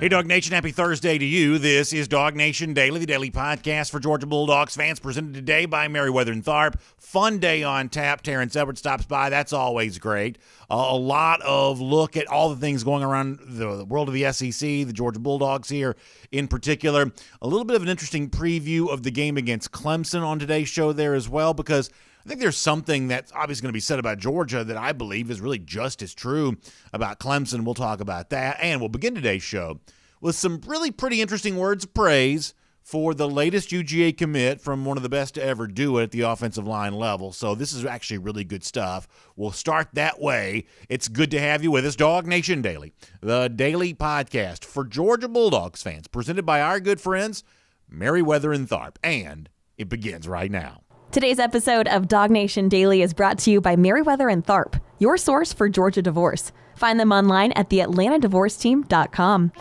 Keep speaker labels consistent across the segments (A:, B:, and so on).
A: Hey, DawgNation, happy Thursday to you. This is DawgNation Daily, the daily podcast for Georgia Bulldogs fans, presented today by Merriweather and Tharp. Fun day on tap. Terrence Edwards stops by. That's always great. A lot of look at all the things going around the world of the SEC, the Georgia Bulldogs here in particular. A little bit of an interesting preview of the game against Clemson on today's show there as well, because I think there's something that's obviously going to be said about Georgia that I believe is really just as true about Clemson. We'll talk about that, and we'll begin today's show with some really pretty interesting words of praise for the latest UGA commit from one of the best to ever do it at the offensive line level. So this is actually really good stuff. We'll start that way. It's good to have you with us. DawgNation Daily, the daily podcast for Georgia Bulldogs fans, presented by our good friends, Merriweather and Tharp, and it begins right now.
B: Today's episode of DawgNation Daily is brought to you by Merriweather and Tharp, your source for Georgia divorce. Find them online at theatlantadivorceteam.com.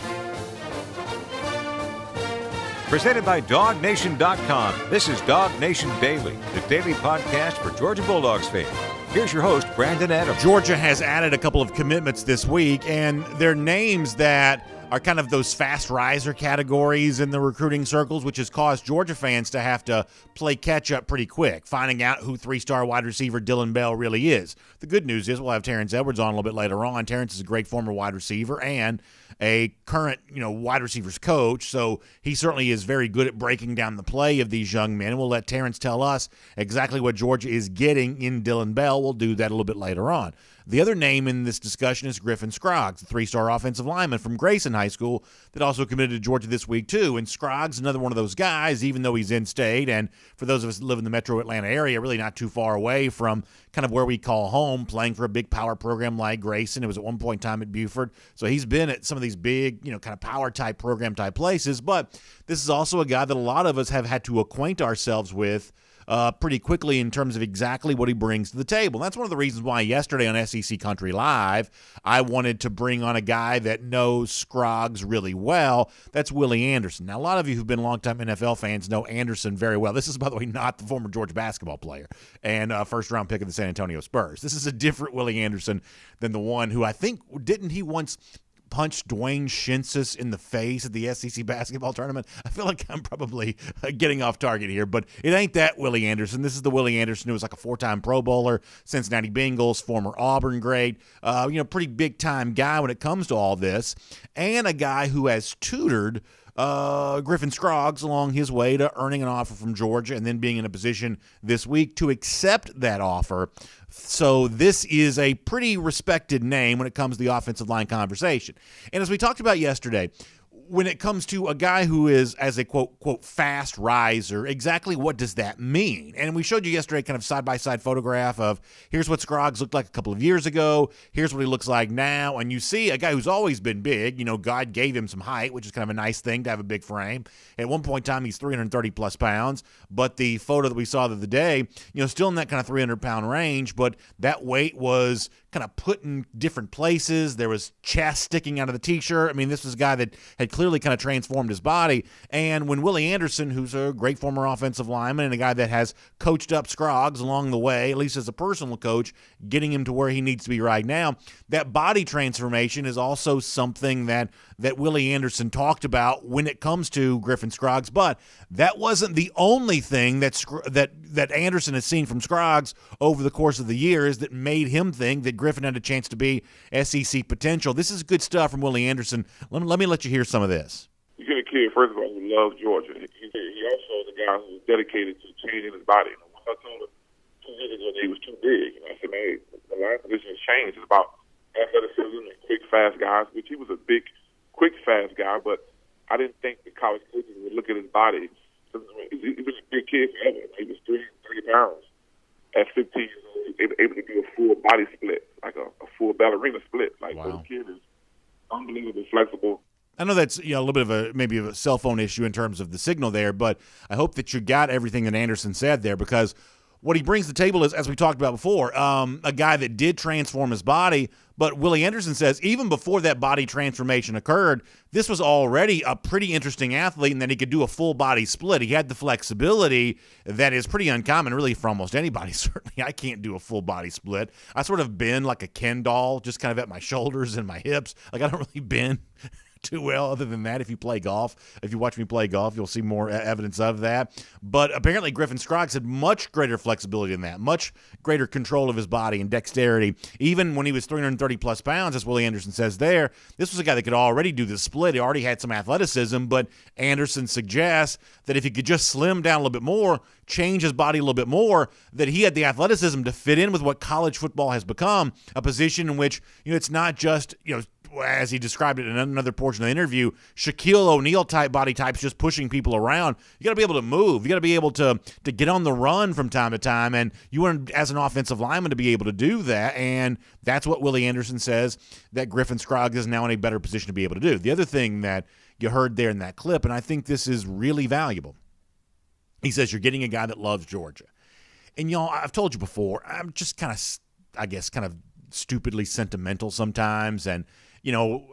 C: Presented by DawgNation.com. This is DawgNation Daily, the daily podcast for Georgia Bulldogs fans. Here's your host, Brandon Adams.
A: Georgia has added a couple of commitments this week, and they're names that are kind of those fast riser categories in the recruiting circles, which has caused Georgia fans to have to play catch-up pretty quick, finding out who three-star wide receiver Dylan Bell really is. The good news is we'll have Terrence Edwards on a little bit later on. Terrence is a great former wide receiver and a current, wide receivers coach, so he certainly is very good at breaking down the play of these young men. We'll let Terrence tell us exactly what Georgia is getting in Dylan Bell. We'll do that a little bit later on. The other name in this discussion is Griffin Scroggs, the three-star offensive lineman from Grayson High School that also committed to Georgia this week too. And Scroggs, another one of those guys, even though he's in-state, and for those of us that live in the metro Atlanta area, really not too far away from kind of where we call home, playing for a big power program like Grayson. It was at one point in time at Buford. So he's been at some of these big, kind of power-type program-type places. But this is also a guy that a lot of us have had to acquaint ourselves with pretty quickly in terms of exactly what he brings to the table. And that's one of the reasons why yesterday on SEC Country Live, I wanted to bring on a guy that knows Scroggs really well. That's Willie Anderson. Now, a lot of you who've been longtime NFL fans know Anderson very well. This is, by the way, not the former Georgia basketball player and first-round pick of the San Antonio Spurs. This is a different Willie Anderson than the one who I think, didn't he once punched Dwayne Shinsis in the face at the SEC basketball tournament? I feel like I'm probably getting off target here, but it ain't that Willie Anderson. This is the Willie Anderson who was like a four-time Pro Bowler, Cincinnati Bengals, former Auburn great, pretty big-time guy when it comes to all this, and a guy who has tutored Griffin Scroggs along his way to earning an offer from Georgia and then being in a position this week to accept that offer. So this is a pretty respected name when it comes to the offensive line conversation. And as we talked about yesterday, when it comes to a guy who is, as a quote, fast riser, exactly what does that mean? And we showed you yesterday kind of side-by-side photograph of here's what Scroggs looked like a couple of years ago, here's what he looks like now, and you see a guy who's always been big. God gave him some height, which is kind of a nice thing to have a big frame. At one point in time, he's 330-plus pounds, but the photo that we saw the other day, still in that kind of 300-pound range, but that weight was kind of put in different places. There was chest sticking out of the T-shirt. I mean, this was a guy that had clearly kind of transformed his body. And when Willie Anderson, who's a great former offensive lineman and a guy that has coached up Scroggs along the way, at least as a personal coach, getting him to where he needs to be right now, that body transformation is also something that Willie Anderson talked about when it comes to Griffin Scroggs. But that wasn't the only thing that Anderson has seen from Scroggs over the course of the years that made him think that Griffin had a chance to be SEC potential. This is good stuff from Willie Anderson. Let me let you hear some of this.
D: He's a kid, first of all, who loves Georgia. He also is a guy who's dedicated to changing his body. Once I told him 2 years ago that he was too big, I said, man, the line position has changed. It's about athleticism and quick, fast guys, which he was a big, quick, fast guy, but I didn't think the college coaches would look at his body. He was a big kid forever. He was 330 pounds. At 15 years old, he was able to do a full body split, like a full ballerina split. Wow. This kid is unbelievably flexible.
A: I know that's a little bit of maybe a cell phone issue in terms of the signal there, but I hope that you got everything that Anderson said there, because what he brings to the table is, as we talked about before, a guy that did transform his body. But Willie Anderson says even before that body transformation occurred, this was already a pretty interesting athlete, and that he could do a full body split. He had the flexibility that is pretty uncommon, really, for almost anybody. Certainly, I can't do a full body split. I sort of bend like a Ken doll, just kind of at my shoulders and my hips. Like, I don't really bend too well other than that. If you play golf, if you watch me play golf, you'll see more evidence of that. But apparently Griffin Scroggs had much greater flexibility than that, much greater control of his body and dexterity. Even when he was 330-plus pounds, as Willie Anderson says there, this was a guy that could already do the split. He already had some athleticism, but Anderson suggests that if he could just slim down a little bit more, change his body a little bit more, that he had the athleticism to fit in with what college football has become, a position in which, it's not just, as he described it in another portion of the interview, Shaquille O'Neal type body types just pushing people around. You got to be able to move. You got to be able to get on the run from time to time, and you want, as an offensive lineman, to be able to do that, and that's what Willie Anderson says that Griffin Scroggs is now in a better position to be able to do. The other thing that you heard there in that clip, and I think this is really valuable, he says you're getting a guy that loves Georgia. And, y'all, I've told you before, I'm just kind of stupidly sentimental sometimes, and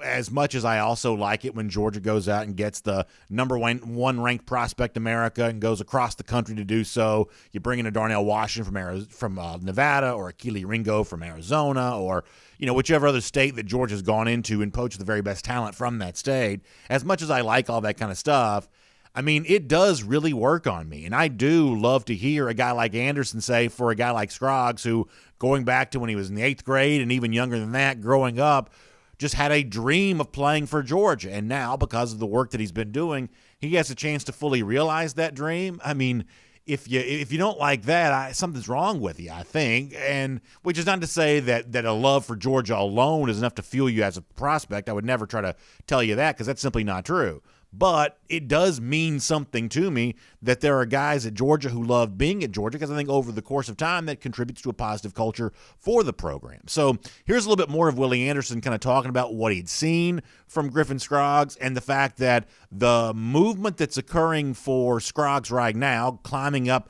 A: as much as I also like it when Georgia goes out and gets the number one ranked prospect in America and goes across the country to do so, you bring in a Darnell Washington from Nevada, or a Keely Ringo from Arizona, or whichever other state that Georgia's gone into and poached the very best talent from that state. As much as I like all that kind of stuff, I mean, it does really work on me. And I do love to hear a guy like Anderson say, for a guy like Scroggs, who, going back to when he was in the 8th grade and even younger than that, growing up, just had a dream of playing for Georgia. And now, because of the work that he's been doing, he has a chance to fully realize that dream. I mean, if you don't like that, something's wrong with you, I think. And which is not to say that a love for Georgia alone is enough to fuel you as a prospect. I would never try to tell you that, because that's simply not true. But it does mean something to me that there are guys at Georgia who love being at Georgia, because I think over the course of time that contributes to a positive culture for the program. So here's a little bit more of Willie Anderson kind of talking about what he'd seen from Griffin Scroggs and the fact that the movement that's occurring for Scroggs right now, climbing up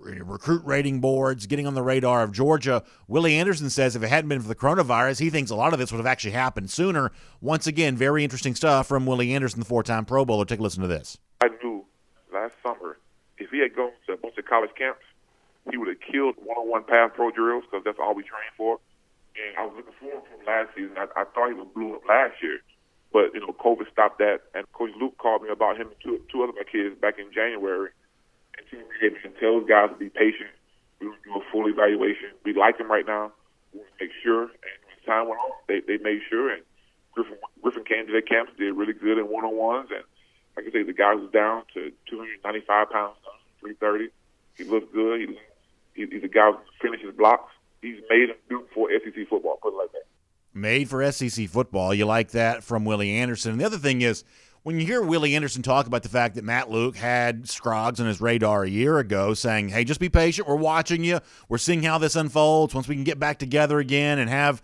A: recruit rating boards, getting on the radar of Georgia. Willie Anderson says if it hadn't been for the coronavirus, he thinks a lot of this would have actually happened sooner. Once again, very interesting stuff from Willie Anderson, the 4-time Pro Bowler. Take a listen to this.
D: I knew last summer if he had gone to a bunch of college camps, he would have killed one-on-one pass pro drills, because that's all we trained for. And I was looking forward to him last season. I thought he would blew up last year, but COVID stopped that. And Coach Luke called me about him and two other of my kids back in January. And tell those guys to be patient. We will do a full evaluation. We like him right now. We want to make sure. And when time went on, they made sure. And Griffin came to their camps, did really good in one-on-ones. And like I say, the guy was down to 295 pounds, 330. He looked good. He's a guy who finishes blocks. He's made him built for SEC football, put it like that.
A: Made for SEC football. You like that from Willie Anderson. And the other thing is, when you hear Willie Anderson talk about the fact that Matt Luke had Scroggs on his radar a year ago, saying, hey, just be patient. We're watching you. We're seeing how this unfolds. Once we can get back together again and have,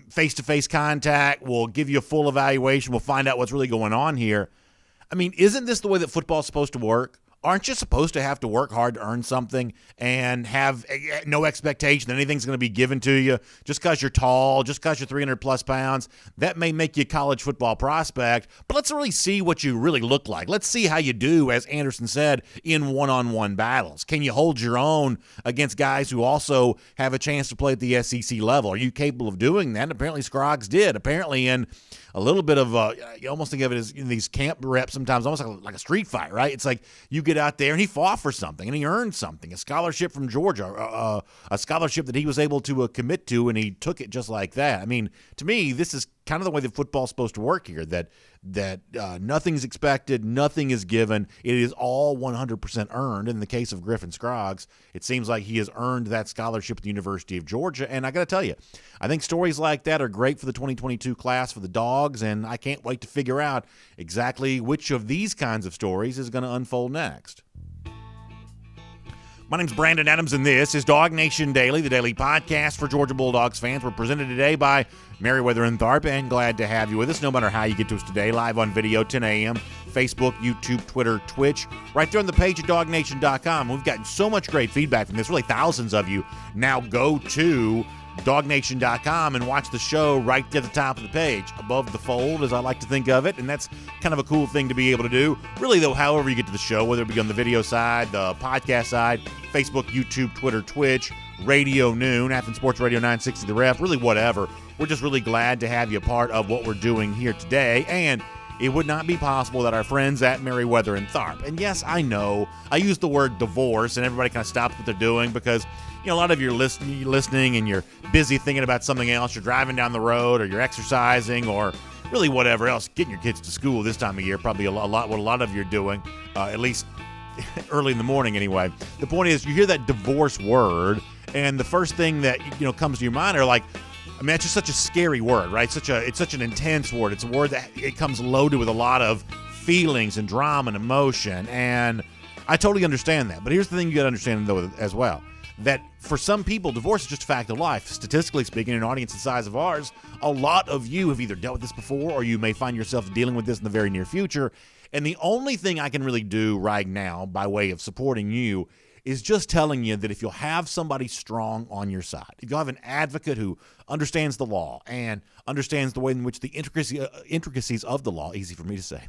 A: face-to-face contact, we'll give you a full evaluation. We'll find out what's really going on here. I mean, isn't this the way that football's supposed to work? Aren't you supposed to have to work hard to earn something and have no expectation that anything's going to be given to you just because you're tall, just because you're 300-plus pounds? That may make you a college football prospect, but let's really see what you really look like. Let's see how you do, as Anderson said, in one-on-one battles. Can you hold your own against guys who also have a chance to play at the SEC level? Are you capable of doing that? And apparently Scroggs did. Apparently in a little bit of you almost think of it as in these camp reps sometimes, almost like a street fight, right? It's like you get out there and he fought for something and he earned something, a scholarship from Georgia, a scholarship that he was able to commit to, and he took it just like that. I mean, to me, this is kind of the way that football's supposed to work here, that nothing's expected, nothing is given. It is all 100% earned. In the case of Griffin Scroggs, it seems like he has earned that scholarship at the University of Georgia. And I got to tell you, I think stories like that are great for the 2022 class for the Dogs, and I can't wait to figure out exactly which of these kinds of stories is going to unfold next. My name's Brandon Adams, and this is DawgNation Daily, the daily podcast for Georgia Bulldogs fans. We're presented today by Merriweather and Tharp, and glad to have you with us, no matter how you get to us today, live on video, 10 a.m., Facebook, YouTube, Twitter, Twitch, right there on the page at DawgNation.com. We've gotten so much great feedback from this. Really, thousands of you now go to DawgNation.com and watch the show right at the top of the page, above the fold, as I like to think of it. And that's kind of a cool thing to be able to do. Really, though, however you get to the show, whether it be on the video side, the podcast side, Facebook, YouTube, Twitter, Twitch, Radio Noon, Athens Sports Radio 960 The Ref, really whatever. We're just really glad to have you a part of what we're doing here today. And it would not be possible that our friends at Merriweather and Tharp, and yes, I know, I use the word divorce, and everybody kind of stops what they're doing because, you know, a lot of you are listening and you're busy thinking about something else. You're driving down the road, or you're exercising, or really whatever else. Getting your kids to school this time of year, probably a lot what a lot of you are doing, at least early in the morning anyway. The point is, you hear that divorce word, and the first thing that, you know, comes to your mind are like, I mean, that's just such a scary word, right? It's such an intense word. It's a word that it comes loaded with a lot of feelings and drama and emotion, and I totally understand that. But here's the thing you got to understand, though, as well, that for some people, divorce is just a fact of life. Statistically speaking, in an audience the size of ours, a lot of you have either dealt with this before or you may find yourself dealing with this in the very near future. And the only thing I can really do right now by way of supporting you is just telling you that if you'll have somebody strong on your side, if you'll have an advocate who understands the law and understands the way in which the intricacies of the law, easy for me to say,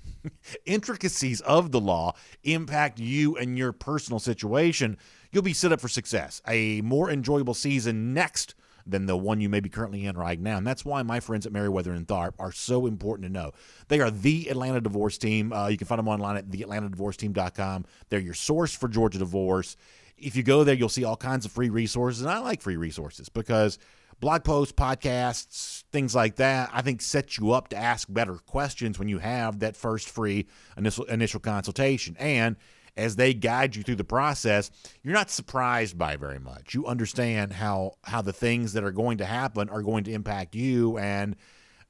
A: intricacies of the law impact you and your personal situation, you'll be set up for success. A more enjoyable season next than the one you may be currently in right now. And that's why my friends at Merriweather and Tharp are so important to know. They are the Atlanta divorce team. You can find them online at theatlantadivorceteam.com. They're your source for Georgia divorce. If you go there, you'll see all kinds of free resources. And I like free resources because blog posts, podcasts, things like that, I think set you up to ask better questions when you have that first free initial consultation. And as they guide you through the process, you're not surprised by very much. You understand how the things that are going to happen are going to impact you, and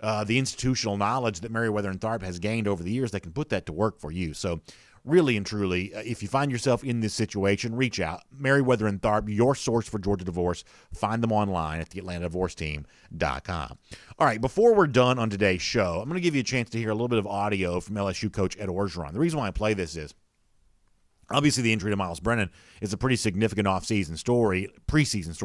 A: the institutional knowledge that Merriweather and Tharp has gained over the years, they can put that to work for you. So really and truly, if you find yourself in this situation, reach out. Merriweather and Tharp, your source for Georgia divorce. Find them online at theatlantadivorceteam.com. All right, before we're done on today's show, I'm going to give you a chance to hear a little bit of audio from LSU coach Ed Orgeron. The reason why I play this is, obviously, the injury to Miles Brennan is a pretty significant preseason story,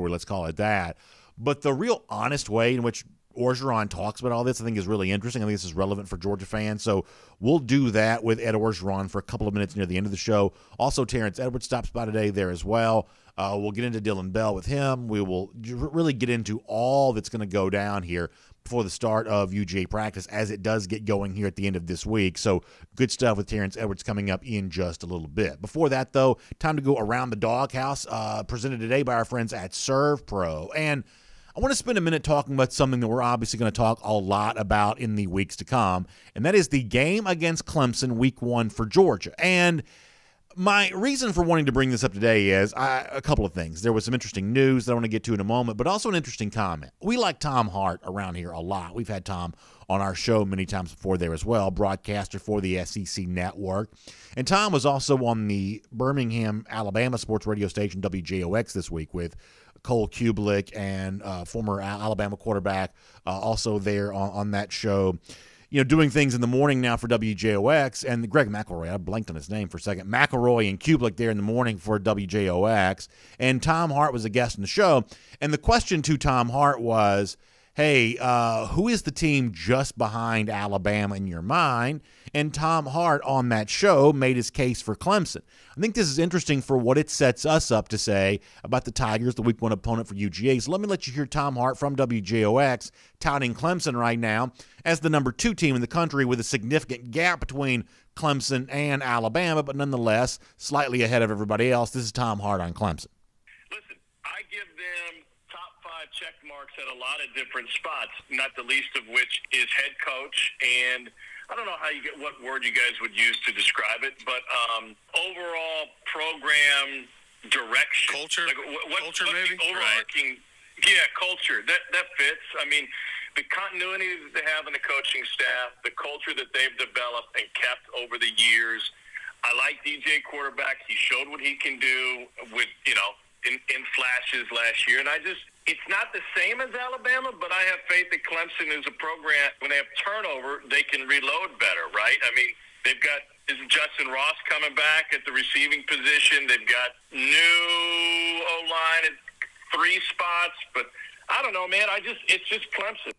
A: let's call it that. But the real honest way in which Orgeron talks about all this, I think, is really interesting. I think this is relevant for Georgia fans. So we'll do that with Ed Orgeron for a couple of minutes near the end of the show. Also, Terrence Edwards stops by today there as well. We'll get into Dylan Bell with him. We will really get into all that's going to go down here before the start of UGA practice, as it does get going here at the end of this week. So good stuff with Terrence Edwards coming up in just a little bit. Before that, though, time to go around the doghouse, presented today by our friends at Serve Pro. And I want to spend a minute talking about something that we're obviously going to talk a lot about in the weeks to come, and that is the game against Clemson week 1 for Georgia. And my reason for wanting to bring this up today is a couple of things. There was some interesting news that I want to get to in a moment, but also an interesting comment. We like Tom Hart around here a lot. We've had Tom on our show many times before there as well, broadcaster for the SEC Network. And Tom was also on the Birmingham, Alabama sports radio station WJOX this week with Cole Kubelik and former Alabama quarterback also there on that show. You know, doing things in the morning now for WJOX, and Greg McElroy, I blanked on his name for a second, McElroy and Kubelik there in the morning for WJOX, and Tom Hart was a guest in the show, and the question to Tom Hart was, hey, who is the team just behind Alabama in your mind? And Tom Hart on that show made his case for Clemson. I think this is interesting for what it sets us up to say about the Tigers, the week 1 opponent for UGA. So let me let you hear Tom Hart from WJOX touting Clemson right now as the number 2 team in the country, with a significant gap between Clemson and Alabama, but nonetheless slightly ahead of everybody else. This is Tom Hart on Clemson.
E: Listen, I give them top 5 check marks at a lot of different spots, not the least of which is head coach. And I don't know what word you guys would use to describe it, but overall program direction.
F: Culture?
E: Culture,
F: maybe?
E: Overarching, right. Yeah, culture. That fits. I mean, the continuity that they have in the coaching staff, the culture that they've developed and kept over the years. I like DJ quarterback. He showed what he can do with, in flashes last year. And it's not the same as Alabama, but I have faith that Clemson is a program, when they have turnover, they can reload better, right? I mean, they've got Justin Ross coming back at the receiving position. They've got new O-line at 3 spots, but I don't know, man. It's just Clemson.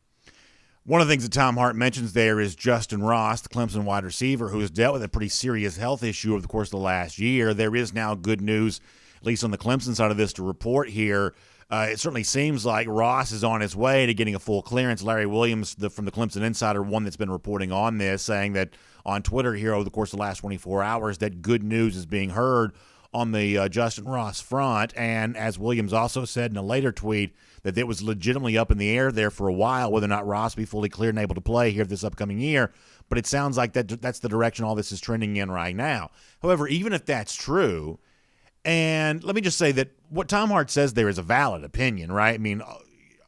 A: One of the things that Tom Hart mentions there is Justin Ross, the Clemson wide receiver, who has dealt with a pretty serious health issue over the course of the last year. There is now good news, at least on the Clemson side of this, to report here. It certainly seems like Ross is on his way to getting a full clearance. Larry Williams, from the Clemson Insider, one that's been reporting on this, saying that on Twitter here over the course of the last 24 hours that good news is being heard on the Justin Ross front. And as Williams also said in a later tweet, that it was legitimately up in the air there for a while whether or not Ross be fully cleared and able to play here this upcoming year. But it sounds like that's the direction all this is trending in right now. However, even if that's true, and let me just say that what Tom Hart says there is a valid opinion, right? I mean,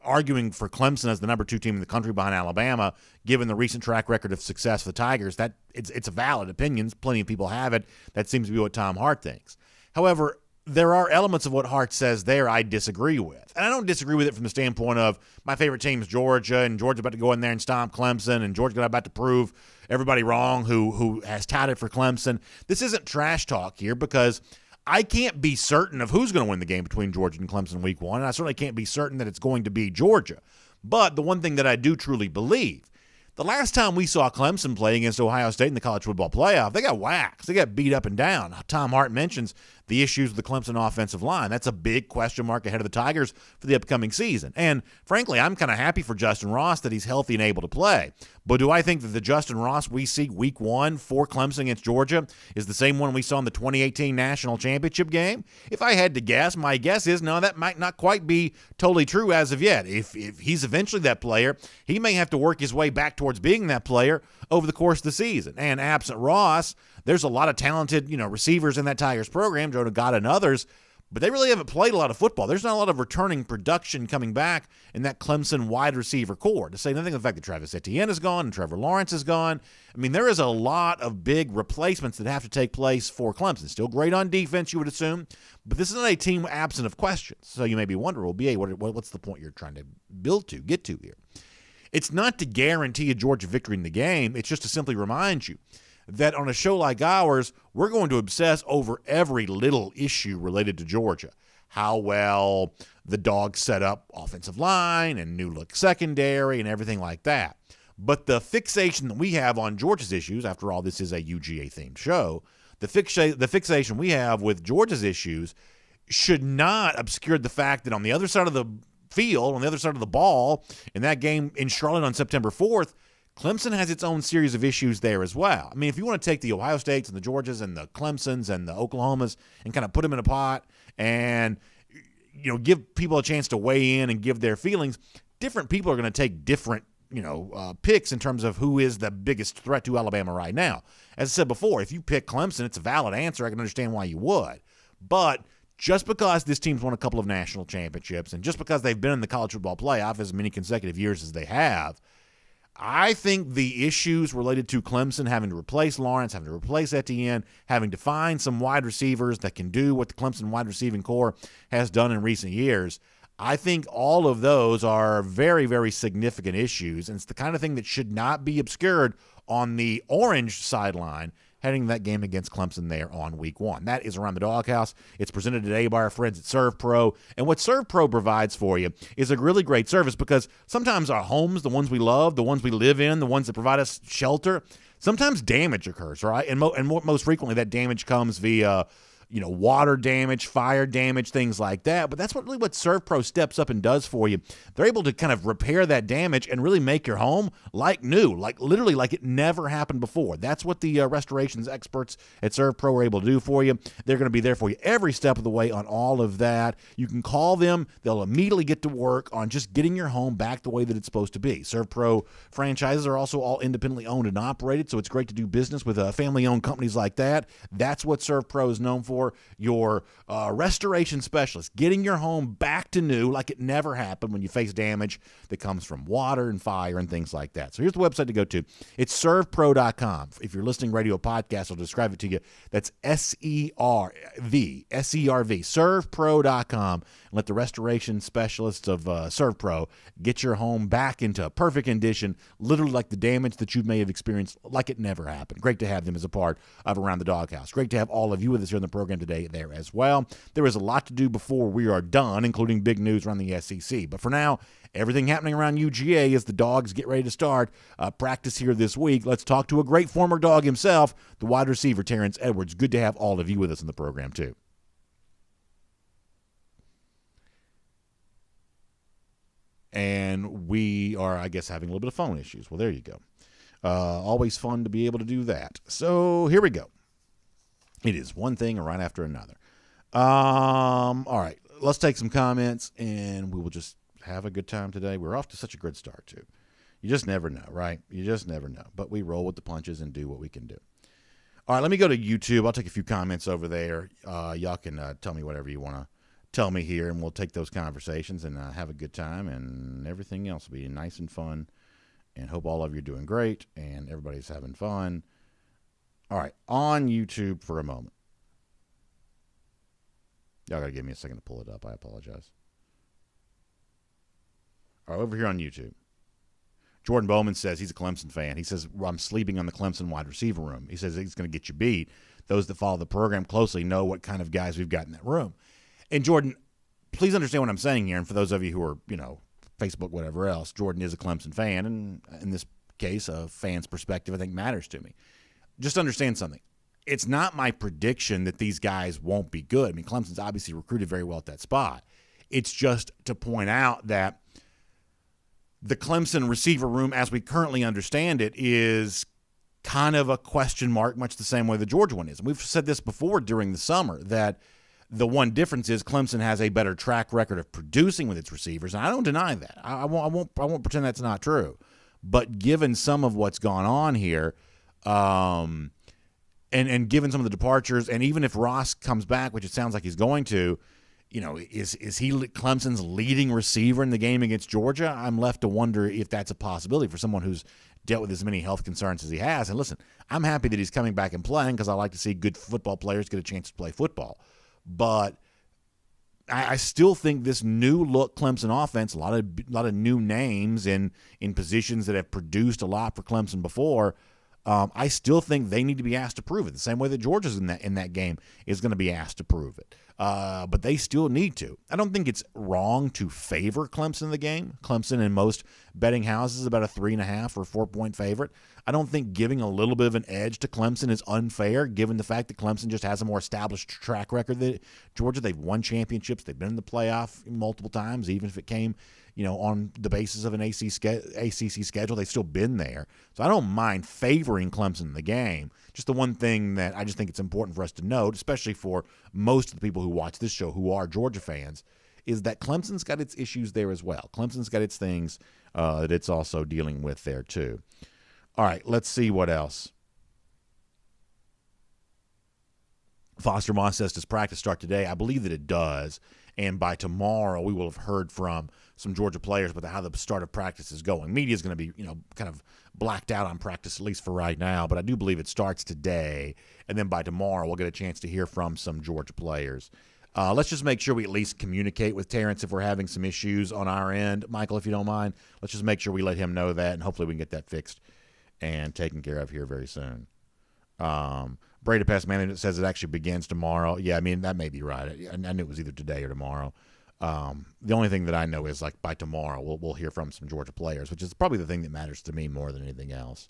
A: arguing for Clemson as the number 2 team in the country behind Alabama, given the recent track record of success for the Tigers, that it's a valid opinion. Plenty of people have it. That seems to be what Tom Hart thinks. However, there are elements of what Hart says there I disagree with. And I don't disagree with it from the standpoint of my favorite team is Georgia, and Georgia about to go in there and stomp Clemson, and Georgia about to prove everybody wrong who has touted for Clemson. This isn't trash talk here because I can't be certain of who's going to win the game between Georgia and Clemson week 1, and I certainly can't be certain that it's going to be Georgia. But the one thing that I do truly believe, the last time we saw Clemson play against Ohio State in the college football playoff, they got waxed. They got beat up and down. Tom Hart mentions the issues with the Clemson offensive line. That's a big question mark ahead of the Tigers for the upcoming season. And frankly, I'm kind of happy for Justin Ross that he's healthy and able to play. But do I think that the Justin Ross we see week 1 for Clemson against Georgia is the same one we saw in the 2018 national championship game? If I had to guess, my guess is no, that might not quite be totally true as of yet. If he's eventually that player, he may have to work his way back towards being that player over the course of the season. And absent Ross, there's a lot of talented, receivers in that Tigers program, Joe Nagata and others, but they really haven't played a lot of football. There's not a lot of returning production coming back in that Clemson wide receiver core, to say nothing of the fact that Travis Etienne is gone and Trevor Lawrence is gone. I mean, there is a lot of big replacements that have to take place for Clemson. Still great on defense, you would assume, but this is not a team absent of questions. So you may be wondering, well, BA, what's the point you're trying to get to here? It's not to guarantee a Georgia victory in the game. It's just to simply remind you that on a show like ours, we're going to obsess over every little issue related to Georgia. How well the Dogs set up offensive line and new look secondary and everything like that. But the fixation that we have on Georgia's issues, after all, this is a UGA-themed show, the fixation we have with Georgia's issues should not obscure the fact that on the other side of the field, on the other side of the ball, in that game in Charlotte on September 4th, Clemson has its own series of issues there as well. I mean, if you want to take the Ohio States and the Georgias and the Clemsons and the Oklahomas and kind of put them in a pot and, give people a chance to weigh in and give their feelings, different people are going to take different, picks in terms of who is the biggest threat to Alabama right now. As I said before, if you pick Clemson, it's a valid answer. I can understand why you would. But just because this team's won a couple of national championships and just because they've been in the college football playoff as many consecutive years as they have, I think the issues related to Clemson having to replace Lawrence, having to replace Etienne, having to find some wide receivers that can do what the Clemson wide receiving core has done in recent years, I think all of those are very, very significant issues, and it's the kind of thing that should not be obscured on the orange sideline heading that game against Clemson there on week 1. That is Around the Doghouse. It's presented today by our friends at ServPro. And what ServPro provides for you is a really great service because sometimes our homes, the ones we love, the ones we live in, the ones that provide us shelter, sometimes damage occurs, right? And most frequently that damage comes via water damage, fire damage, things like that. But that's what ServPro steps up and does for you. They're able to kind of repair that damage and really make your home like new, like literally like it never happened before. That's what the restorations experts at ServPro are able to do for you. They're going to be there for you every step of the way on all of that. You can call them. They'll immediately get to work on just getting your home back the way that it's supposed to be. ServPro franchises are also all independently owned and operated, so it's great to do business with family-owned companies like that. That's what ServPro is known for. Your restoration specialist, getting your home back to new like it never happened when you face damage that comes from water and fire and things like that. So here's the website to go to. It's servpro.com. If you're listening radio podcast, I'll describe it to you. That's S-E-R-V, servpro.com. And let the restoration specialists of ServPro get your home back into perfect condition, literally like the damage that you may have experienced like it never happened. Great to have them as a part of Around the Doghouse. Great to have all of you with us here on the program program today there as well. There is a lot to do before we are done, including big news around the SEC. But for now, everything happening around UGA as the Dogs get ready to start practice here this week. Let's talk to a great former Dog himself, the wide receiver, Terrence Edwards. Good to have all of you with us in the program, too. And we are, I guess, having a little bit of phone issues. Well, there you go. Always fun to be able to do that. So here we go. It is one thing right after another. All right, let's take some comments, and we will just have a good time today. We're off to such a good start, too. You just never know, right? You just never know. But we roll with the punches and do what we can do. All right, let me go to YouTube. I'll take a few comments over there. Y'all can tell me whatever you want to tell me here, and we'll take those conversations and have a good time, and everything else will be nice and fun, and hope all of you are doing great and everybody's having fun. All right, on YouTube for a moment. Y'all got to give me a second to pull it up. I apologize. All right, over here on YouTube. Jordan Bowman says he's a Clemson fan. He says, well, I'm sleeping on the Clemson wide receiver room. He says he's going to get you beat. Those that follow the program closely know what kind of guys we've got in that room. And Jordan, please understand what I'm saying here. And for those of you who are, Facebook, whatever else, Jordan is a Clemson fan. And in this case, a fan's perspective, I think, matters to me. Just understand something. It's not my prediction that these guys won't be good. I mean, Clemson's obviously recruited very well at that spot. It's just to point out that the Clemson receiver room, as we currently understand it, is kind of a question mark, much the same way the Georgia one is. And we've said this before during the summer, that the one difference is Clemson has a better track record of producing with its receivers, and I don't deny that. I won't pretend that's not true. But given some of what's gone on here, and given some of the departures, and even if Ross comes back, which it sounds like he's going to, is he Clemson's leading receiver in the game against Georgia? I'm left to wonder if that's a possibility for someone who's dealt with as many health concerns as he has. And listen, I'm happy that he's coming back and playing because I like to see good football players get a chance to play football. But I still think this new look Clemson offense, a lot of new names in positions that have produced a lot for Clemson before. I still think they need to be asked to prove it. The same way that Georgia's in that game is going to be asked to prove it. But they still need to. I don't think it's wrong to favor Clemson in the game. Clemson in most betting houses is about a 3.5 or 4-point favorite. I don't think giving a little bit of an edge to Clemson is unfair, given the fact that Clemson just has a more established track record than Georgia. They've won championships. They've been in the playoff multiple times, even if it came, on the basis of an ACC schedule. They've still been there. So I don't mind favoring Clemson in the game. Just the one thing that I just think it's important for us to note, especially for most of the people who watch this show who are Georgia fans, is that Clemson's got its issues there as well. Clemson's got its things that it's also dealing with there too. All right, let's see what else. Foster Moss says, does practice start today? I believe that it does. And by tomorrow, we will have heard from some Georgia players about how the start of practice is going. Media is going to be, kind of blacked out on practice, at least for right now. But I do believe it starts today. And then by tomorrow, we'll get a chance to hear from some Georgia players. Let's just make sure we at least communicate with Terrence if we're having some issues on our end. Michael, if you don't mind, let's just make sure we let him know that, and hopefully we can get that fixed and taken care of here very soon. Brady Pest Management says it actually begins tomorrow. Yeah, I mean, that may be right. I knew it was either today or tomorrow. The only thing that I know is, like, by tomorrow we'll hear from some Georgia players, which is probably the thing that matters to me more than anything else.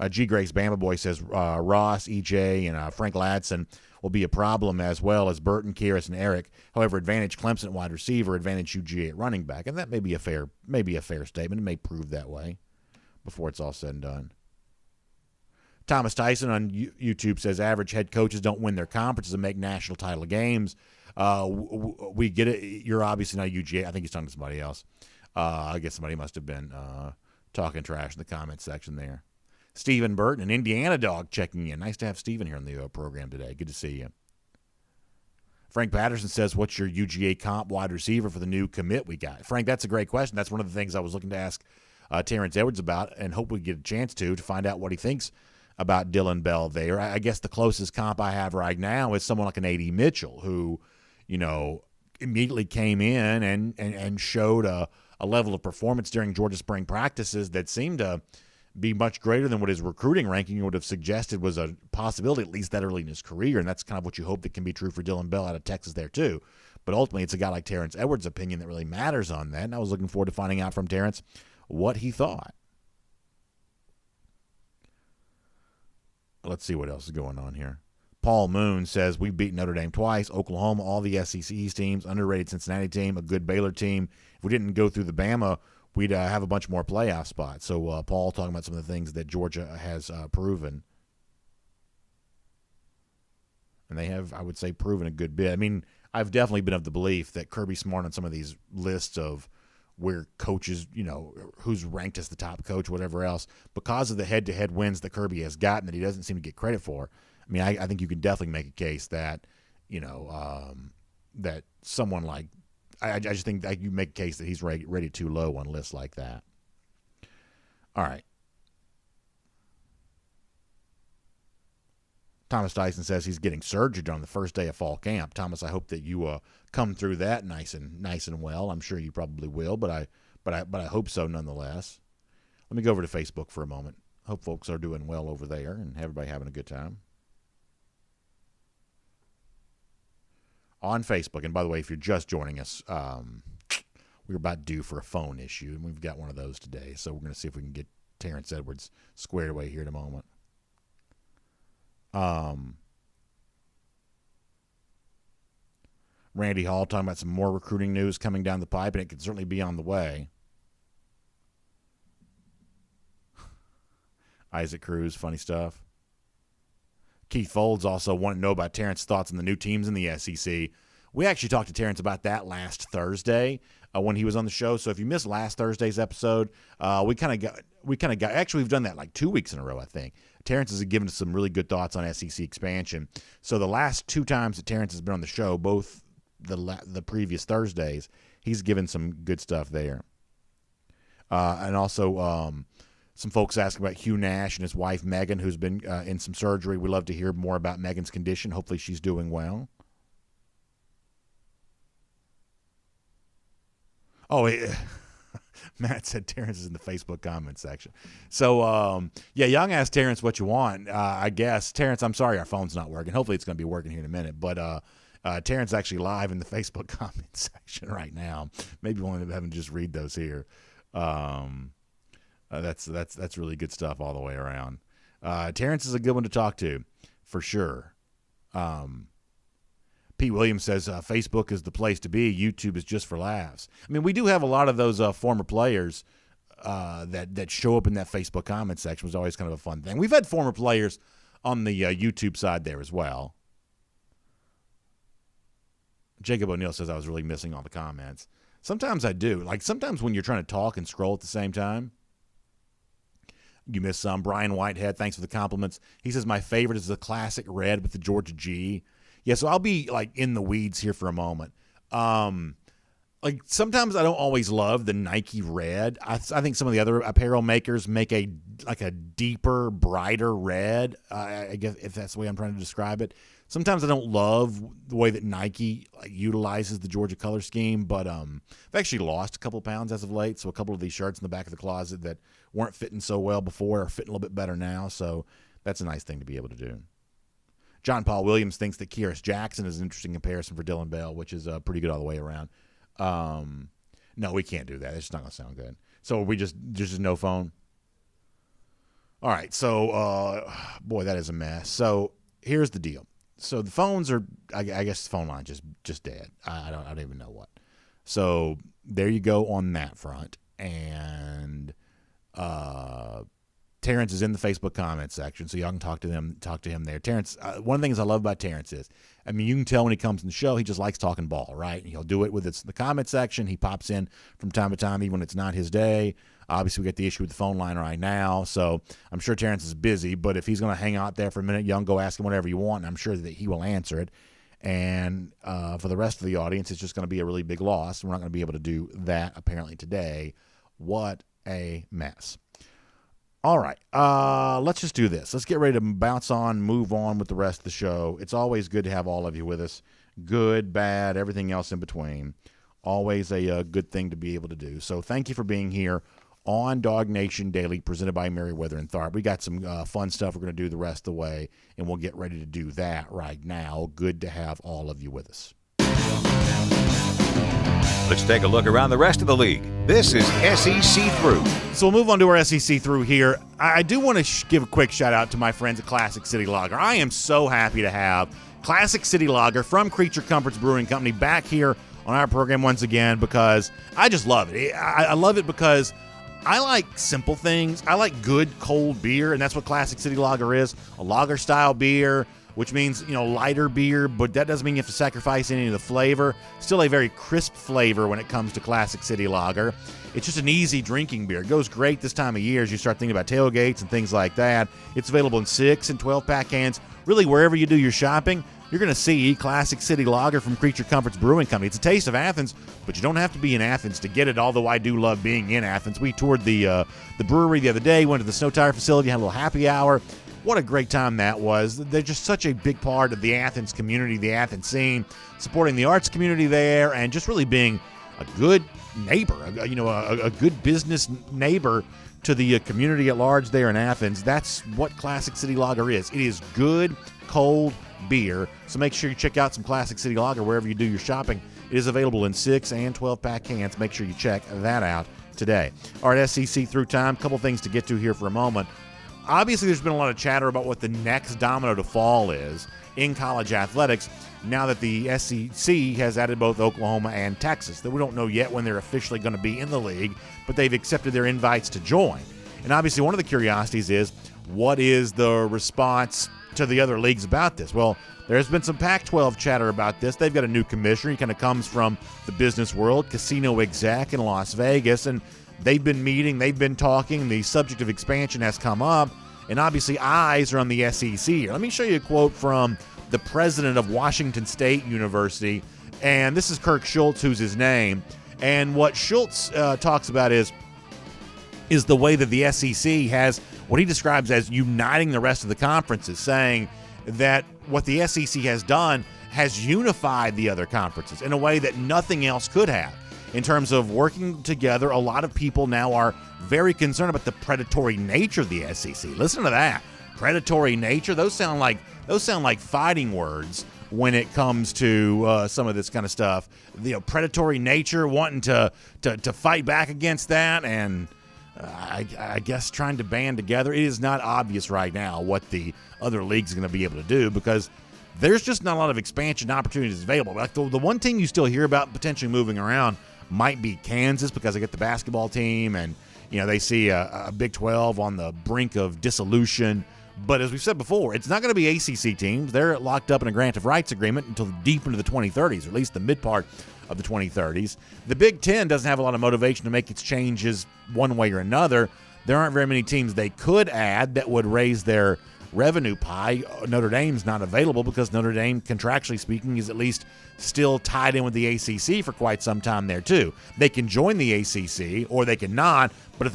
A: G. Grace Bama Boy says Ross, EJ, and Frank Ladson will be a problem, as well as Burton, Kyrus, and Eric. However, advantage Clemson wide receiver, advantage UGA at running back. And that may be a fair statement. It may prove that way before it's all said and done. Thomas Tyson on YouTube says average head coaches don't win their conferences and make national title games. We get it. You're obviously not UGA. I think he's talking to somebody else. I guess somebody must have been talking trash in the comment section there. Stephen Burton, an Indiana dog, checking in. Nice to have Stephen here on the program today. Good to see you. Frank Patterson says, what's your UGA comp wide receiver for the new commit we got? Frank, that's a great question. That's one of the things I was looking to ask Terrence Edwards about, and hope we get a chance to find out what he thinks about Dylan Bell there. I guess the closest comp I have right now is someone like an A.D. Mitchell, who, immediately came in and showed a level of performance during Georgia spring practices that seemed to be much greater than what his recruiting ranking would have suggested was a possibility, at least that early in his career, and that's kind of what you hope that can be true for Dylan Bell out of Texas there too. But ultimately, it's a guy like Terrence Edwards' opinion that really matters on that, and I was looking forward to finding out from Terrence what he thought. Let's see what else is going on here. Paul Moon says, we've beaten Notre Dame twice, Oklahoma, all the SEC East teams, underrated Cincinnati team, a good Baylor team. If we didn't go through the Bama, we'd have a bunch more playoff spots. So Paul talking about some of the things that Georgia has proven. And they have, I would say, proven a good bit. I mean, I've definitely been of the belief that Kirby Smart on some of these lists of where coaches, who's ranked as the top coach, whatever else, because of the head-to-head wins that Kirby has gotten that he doesn't seem to get credit for. I mean, I think you can definitely make a case that, that someone like I just think that you make a case that he's rated too low on lists like that. All right. Thomas Dyson says he's getting surgery on the first day of fall camp. Thomas, I hope that you come through that nice and well. I'm sure you probably will, but I hope so nonetheless. Let me go over to Facebook for a moment. Hope folks are doing well over there and everybody having a good time. On Facebook, and by the way, if you're just joining us, we're about due for a phone issue, and we've got one of those today. So we're going to see if we can get Terrence Edwards squared away here in a moment. Randy Hall talking about some more recruiting news coming down the pipe, and it could certainly be on the way. Isaac Cruz, funny stuff. Keith Folds also wanted to know about Terrence's thoughts on the new teams in the SEC. We actually talked to Terrence about that last Thursday when he was on the show. So if you missed last Thursday's episode, we kind of got. Actually, we've done that like 2 weeks in a row, I think. Terrence has given us some really good thoughts on SEC expansion. So the last 2 times that Terrence has been on the show, both the previous Thursdays, he's given some good stuff there. And also some folks asking about Hugh Nash and his wife Megan, who's been in some surgery. We'd love to hear more about Megan's condition. Hopefully she's doing well. Oh, Matt said Terrence is in the Facebook comment section. So, Young asked Terrence what you want. I guess, Terrence, I'm sorry our phone's not working. Hopefully it's going to be working here in a minute. But Terrence actually live in the Facebook comment section right now. Maybe we'll end up having to just read those here. That's really good stuff all the way around. Terrence is a good one to talk to, for sure. Pete Williams says Facebook is the place to be. YouTube is just for laughs. I mean, we do have a lot of those former players that show up in that Facebook comment section. Was always kind of a fun thing. We've had former players on the YouTube side there as well. Jacob O'Neill says I was really missing all the comments. Sometimes I do. Like sometimes when you're trying to talk and scroll at the same time, you miss some. Brian Whitehead, thanks for the compliments. He says my favorite is the classic red with the Georgia G. Yeah, so I'll be like in the weeds here for a moment. Like sometimes I don't always love the Nike red. I think some of the other apparel makers make a deeper, brighter red. I guess if that's the way I'm trying to describe it. Sometimes I don't love the way that Nike utilizes the Georgia color scheme, but I've actually lost a couple pounds as of late. So a couple of these shirts in the back of the closet that weren't fitting so well before are fitting a little bit better now. So that's a nice thing to be able to do. John Paul Williams thinks that Kyrus Jackson is an interesting comparison for Dylan Bell, which is pretty good all the way around. No, we can't do that. It's not going to sound good. So there's just no phone. All right. So, boy, that is a mess. So here's the deal. So the phones are, I guess the phone line just dead. I don't even know what. So there you go on that front. And, Terrence is in the Facebook comment section, so y'all can talk to him there. Terrence, one of the things I love about Terrence is, I mean, you can tell when he comes in the show, he just likes talking ball, right? And he'll do it with the comment section. He pops in from time to time, even when it's not his day. Obviously, we got the issue with the phone line right now, so I'm sure Terrence is busy, but if he's going to hang out there for a minute, y'all can go ask him whatever you want, and I'm sure that he will answer it. And for the rest of the audience, it's just going to be a really big loss. We're not going to be able to do that, apparently, today. What a mess. All right, let's just do this. Let's get ready to bounce on, move on with the rest of the show. It's always good to have all of you with us. Good, bad, everything else in between. Always a good thing to be able to do. So thank you for being here on DawgNation Daily, presented by Merriweather and Tharp. We got some fun stuff we're going to do the rest of the way, and we'll get ready to do that right now. Good to have all of you with us.
C: Let's take a look around the rest of the league. This is SEC Through.
A: So we'll move on to our SEC Through here. I do want to give a quick shout-out to my friends at Classic City Lager. I am so happy to have Classic City Lager from Creature Comforts Brewing Company back here on our program once again, because I just love it. I love it because I like simple things. I like good cold beer, and that's what Classic City Lager is, a lager-style beer, which means, lighter beer, but that doesn't mean you have to sacrifice any of the flavor. Still a very crisp flavor when it comes to Classic City Lager. It's just an easy drinking beer. It goes great this time of year as you start thinking about tailgates and things like that. It's available in 6 and 12-pack cans. Really, wherever you do your shopping, you're going to see Classic City Lager from Creature Comforts Brewing Company. It's a taste of Athens, but you don't have to be in Athens to get it, although I do love being in Athens. We toured the brewery the other day, went to the snow tire facility, had a little happy hour. What a great time that was. They're just such a big part of the Athens community, the Athens scene, supporting the arts community there, and just really being a good neighbor, a good business neighbor to the community at large there in Athens. That's what Classic City Lager is. It is good, cold beer. So make sure you check out some Classic City Lager wherever you do your shopping. It is available in 6 and 12-pack cans. Make sure you check that out today. All right, SEC Through time. A couple things to get to here for a moment. Obviously, there's been a lot of chatter about what the next domino to fall is in college athletics now that the SEC has added both Oklahoma and Texas. That we don't know yet when they're officially going to be in the league, but they've accepted their invites to join. And obviously, one of the curiosities is, what is the response to the other leagues about this? Well, there's been some Pac-12 chatter about this. They've got a new commissioner. He kind of comes from the business world, casino exec in Las Vegas, and they've been meeting, they've been talking. The subject of expansion has come up, and obviously eyes are on the SEC. Let me show you a quote from the president of Washington State University, and this is Kirk Schultz, who's his name. And what Schultz talks about is the way that the SEC has what he describes as uniting the rest of the conferences, saying that what the SEC has done has unified the other conferences in a way that nothing else could have. In terms of working together, a lot of people now are very concerned about the predatory nature of the SEC. Listen to that. Predatory nature. Those sound like fighting words when it comes to some of this kind of stuff. Predatory nature, wanting to fight back against that, and I guess trying to band together. It is not obvious right now what the other leagues are going to be able to do, because there's just not a lot of expansion opportunities available. Like the one team you still hear about potentially moving around might be Kansas, because they get the basketball team, and they see a Big 12 on the brink of dissolution. But as we've said before, it's not going to be ACC teams. They're locked up in a grant of rights agreement until deep into the 2030s, or at least the mid part of the 2030s. The Big Ten doesn't have a lot of motivation to make its changes one way or another. There aren't very many teams they could add that would raise their revenue pie. Notre Dame's not available because Notre Dame, contractually speaking, is at least still tied in with the ACC for quite some time there too. They can join the ACC or they can not, but if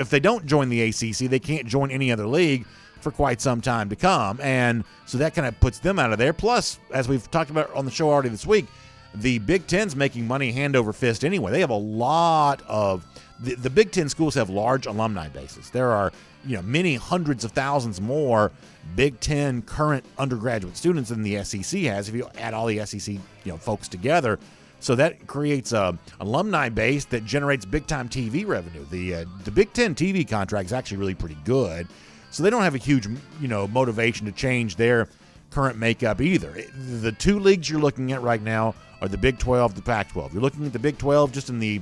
A: they don't join the ACC, they can't join any other league for quite some time to come, and so that kind of puts them out of there. Plus, as we've talked about on the show already this week, the Big Ten's making money hand over fist anyway. They have a lot of the Big Ten schools have large alumni bases. There are many hundreds of thousands more Big Ten current undergraduate students than the SEC has if you add all the SEC folks together. So that creates a alumni base that generates big time TV revenue. The Big Ten TV contract is actually really pretty good. So they don't have a huge, motivation to change their current makeup either. The two leagues you're looking at right now are the Big 12, the Pac-12. You're looking at the Big 12 just in the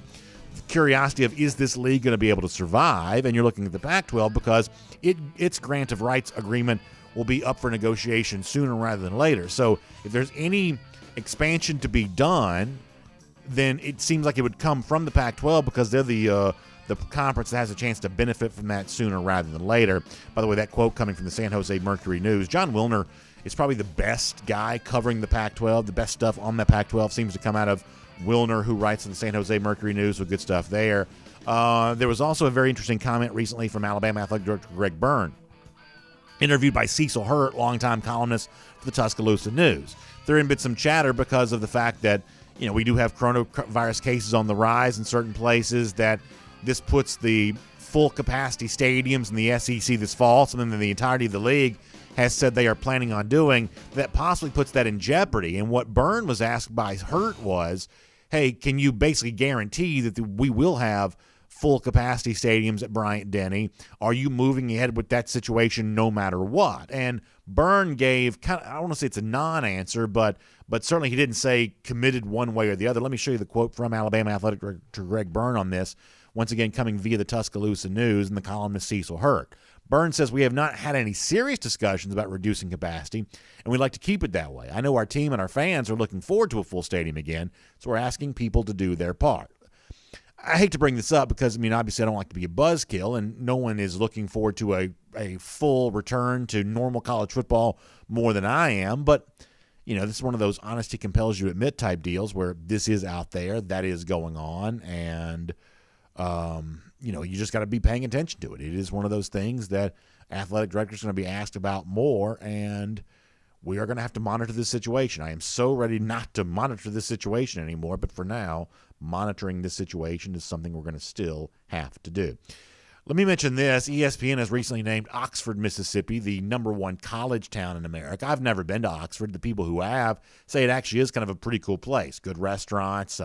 A: curiosity of, is this league going to be able to survive? And you're looking at the Pac-12 because its grant of rights agreement will be up for negotiation sooner rather than later. So if there's any expansion to be done, then it seems like it would come from the Pac-12 because they're the conference that has a chance to benefit from that sooner rather than later. By the way, that quote coming from the San Jose Mercury News. John Wilner is probably the best guy covering the Pac-12. The best stuff on the Pac-12 seems to come out of Wilner, who writes in the San Jose Mercury News with good stuff there. There was also a very interesting comment recently from Alabama Athletic Director Greg Byrne, interviewed by Cecil Hurt, longtime columnist for the Tuscaloosa News. There had been some chatter because of the fact that we do have coronavirus cases on the rise in certain places, that this puts the full capacity stadiums in the SEC this fall, something that the entirety of the league has said they are planning on doing, that possibly puts that in jeopardy. And what Byrne was asked by Hurt was, hey, can you basically guarantee that we will have full capacity stadiums at Bryant-Denny? Are you moving ahead with that situation no matter what? And Byrne gave kind of, I don't want to say it's a non-answer, but certainly he didn't say committed one way or the other. Let me show you the quote from Alabama Athletic Director Greg Byrne on this, once again coming via the Tuscaloosa News and the columnist Cecil Hurt. Byrne says, we have not had any serious discussions about reducing capacity, and we'd like to keep it that way. I know our team and our fans are looking forward to a full stadium again, so we're asking people to do their part. I hate to bring this up because, obviously I don't like to be a buzzkill, and no one is looking forward to a full return to normal college football more than I am, but, this is one of those honesty compels you to admit type deals where this is out there, that is going on, and you just got to be paying attention to it. It is one of those things that athletic directors are going to be asked about more, and we are going to have to monitor this situation. I am so ready not to monitor this situation anymore, but for now, monitoring this situation is something we're going to still have to do. Let me mention this. ESPN has recently named Oxford, Mississippi, the #1 college town in America. I've never been to Oxford. The people who have say it actually is kind of a pretty cool place. Good restaurants,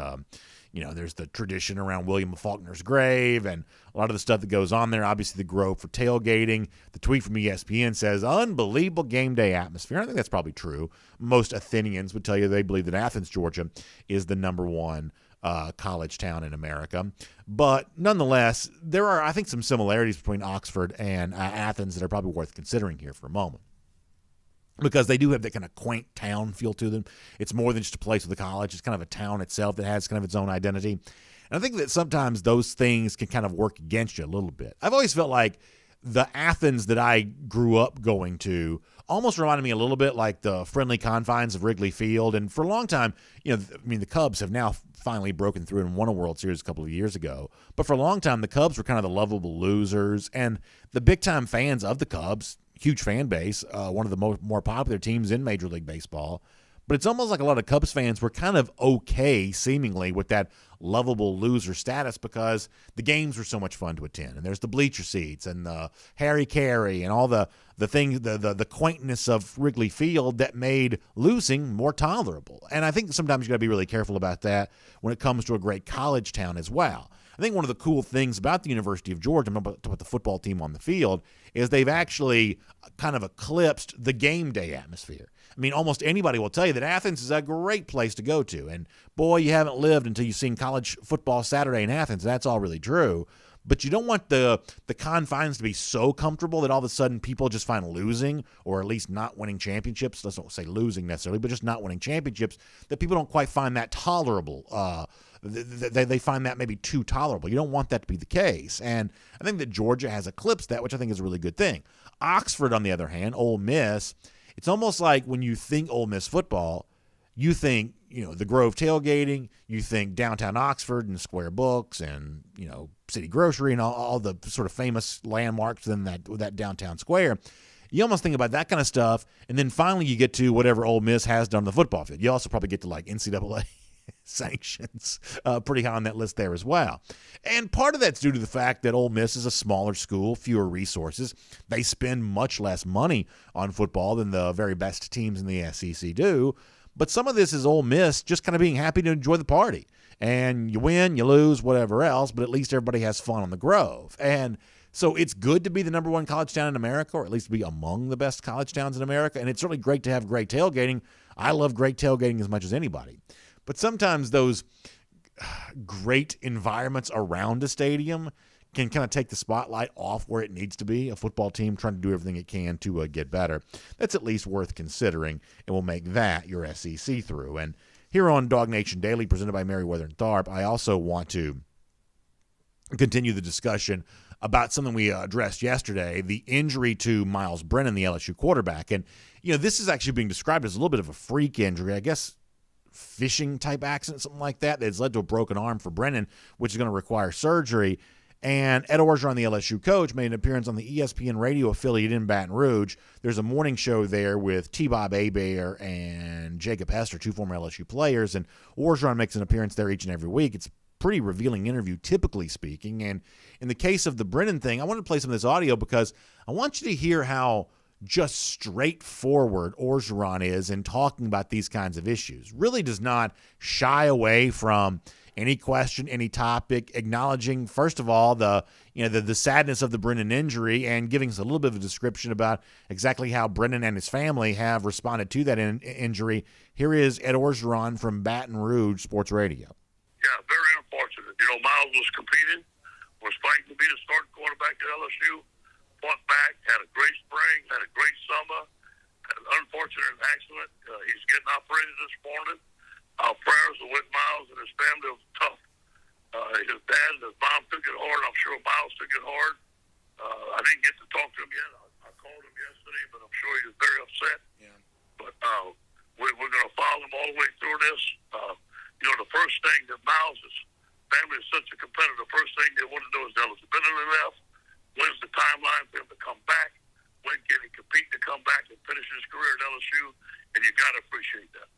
A: there's the tradition around William Faulkner's grave and a lot of the stuff that goes on there. Obviously, the Grove for tailgating. The tweet from ESPN says, unbelievable game day atmosphere. I think that's probably true. Most Athenians would tell you they believe that Athens, Georgia, is the #1 college town in America. But nonetheless, there are, I think, some similarities between Oxford and Athens that are probably worth considering here for a moment, because they do have that kind of quaint town feel to them. It's more than just a place with a college. It's kind of a town itself that has kind of its own identity. And I think that sometimes those things can kind of work against you a little bbit. I've always felt like the Athens that I grew up going to almost reminded me a little bit like the friendly confines of Wrigley Field. And for a long time, the Cubs have now finally broken through and won a World Series a couple of years ago. But for a long time, the Cubs were kind of the lovable losers. And the big-time fans of the Cubs, huge fan base, one of the more popular teams in Major League Baseball. But it's almost like a lot of Cubs fans were kind of okay, seemingly, with that lovable loser status because the games were so much fun to attend. And there's the bleacher seats and the Harry Carey and all the things, the quaintness of Wrigley Field that made losing more tolerable. And I think sometimes you got to be really careful about that when it comes to a great college town as well. I think one of the cool things about the University of Georgia, about the football team on the field, is they've actually kind of eclipsed the game day atmosphere. Almost anybody will tell you that Athens is a great place to go to. And, boy, you haven't lived until you've seen college football Saturday in Athens. That's all really true. But you don't want the confines to be so comfortable that all of a sudden people just find losing, or at least not winning championships. Let's not say losing necessarily, but just not winning championships, that people don't quite find that tolerable. They find that maybe too tolerable. You don't want that to be the case. And I think that Georgia has eclipsed that, which I think is a really good thing. Oxford, on the other hand, Ole Miss, it's almost like when you think Ole Miss football, you think, the Grove tailgating, you think downtown Oxford and Square Books and, City Grocery and all the sort of famous landmarks within that downtown square. You almost think about that kind of stuff, and then finally you get to whatever Ole Miss has done on the football field. You also probably get to like NCAA sanctions, pretty high on that list there as well. And part of that's due to the fact that Ole Miss is a smaller school, fewer resources. They spend much less money on football than the very best teams in the SEC do. But some of this is Ole Miss just kind of being happy to enjoy the party. And you win, you lose, whatever else, but at least everybody has fun on the Grove. And so it's good to be the #1 college town in America, or at least be among the best college towns in America. And it's certainly great to have great tailgating. I love great tailgating as much as anybody. But sometimes those great environments around a stadium can kind of take the spotlight off where it needs to be. A football team trying to do everything it can to get better. That's at least worth considering, and we'll make that your SEC through. And here on DawgNation Daily, presented by Merriweather and Tharp, I also want to continue the discussion about something we addressed yesterday, the injury to Miles Brennan, the LSU quarterback. And, this is actually being described as a little bit of a freak injury, I guess, fishing type accident, something like that has led to a broken arm for Brennan, which is going to require surgery. And Ed Orgeron, the LSU coach, made an appearance on the ESPN radio affiliate in Baton Rouge. There's a morning show there with T-Bob Hebert and Jacob Hester, two former LSU players, and Orgeron makes an appearance there each and every week. It's pretty revealing interview, typically speaking. And in the case of the Brennan thing, I wanted to play some of this audio because I want you to hear how just straightforward Orgeron is in talking about these kinds of issues. Really does not shy away from any question, any topic, acknowledging, first of all, the sadness of the Brennan injury and giving us a little bit of a description about exactly how Brennan and his family have responded to that injury. Here is Ed Orgeron from Baton Rouge Sports Radio.
F: Yeah, very unfortunate. Miles was competing, was fighting to be the starting quarterback at LSU, fought back, had a great spring, had a great summer, had an unfortunate accident. He's getting operated this morning. Our prayers are with Miles and his family. It was tough. His dad and his mom took it hard. I'm sure Miles took it hard. I didn't get to talk to him yet. I called him yesterday, but I'm sure he was very upset. Yeah. But we're going to follow him all the way through this. The first thing that Miles' family is such a competitor, the first thing they want to know is eligibility left. When's the timeline for him to come back? When can he compete to come back and finish his career at LSU? And you got to appreciate that.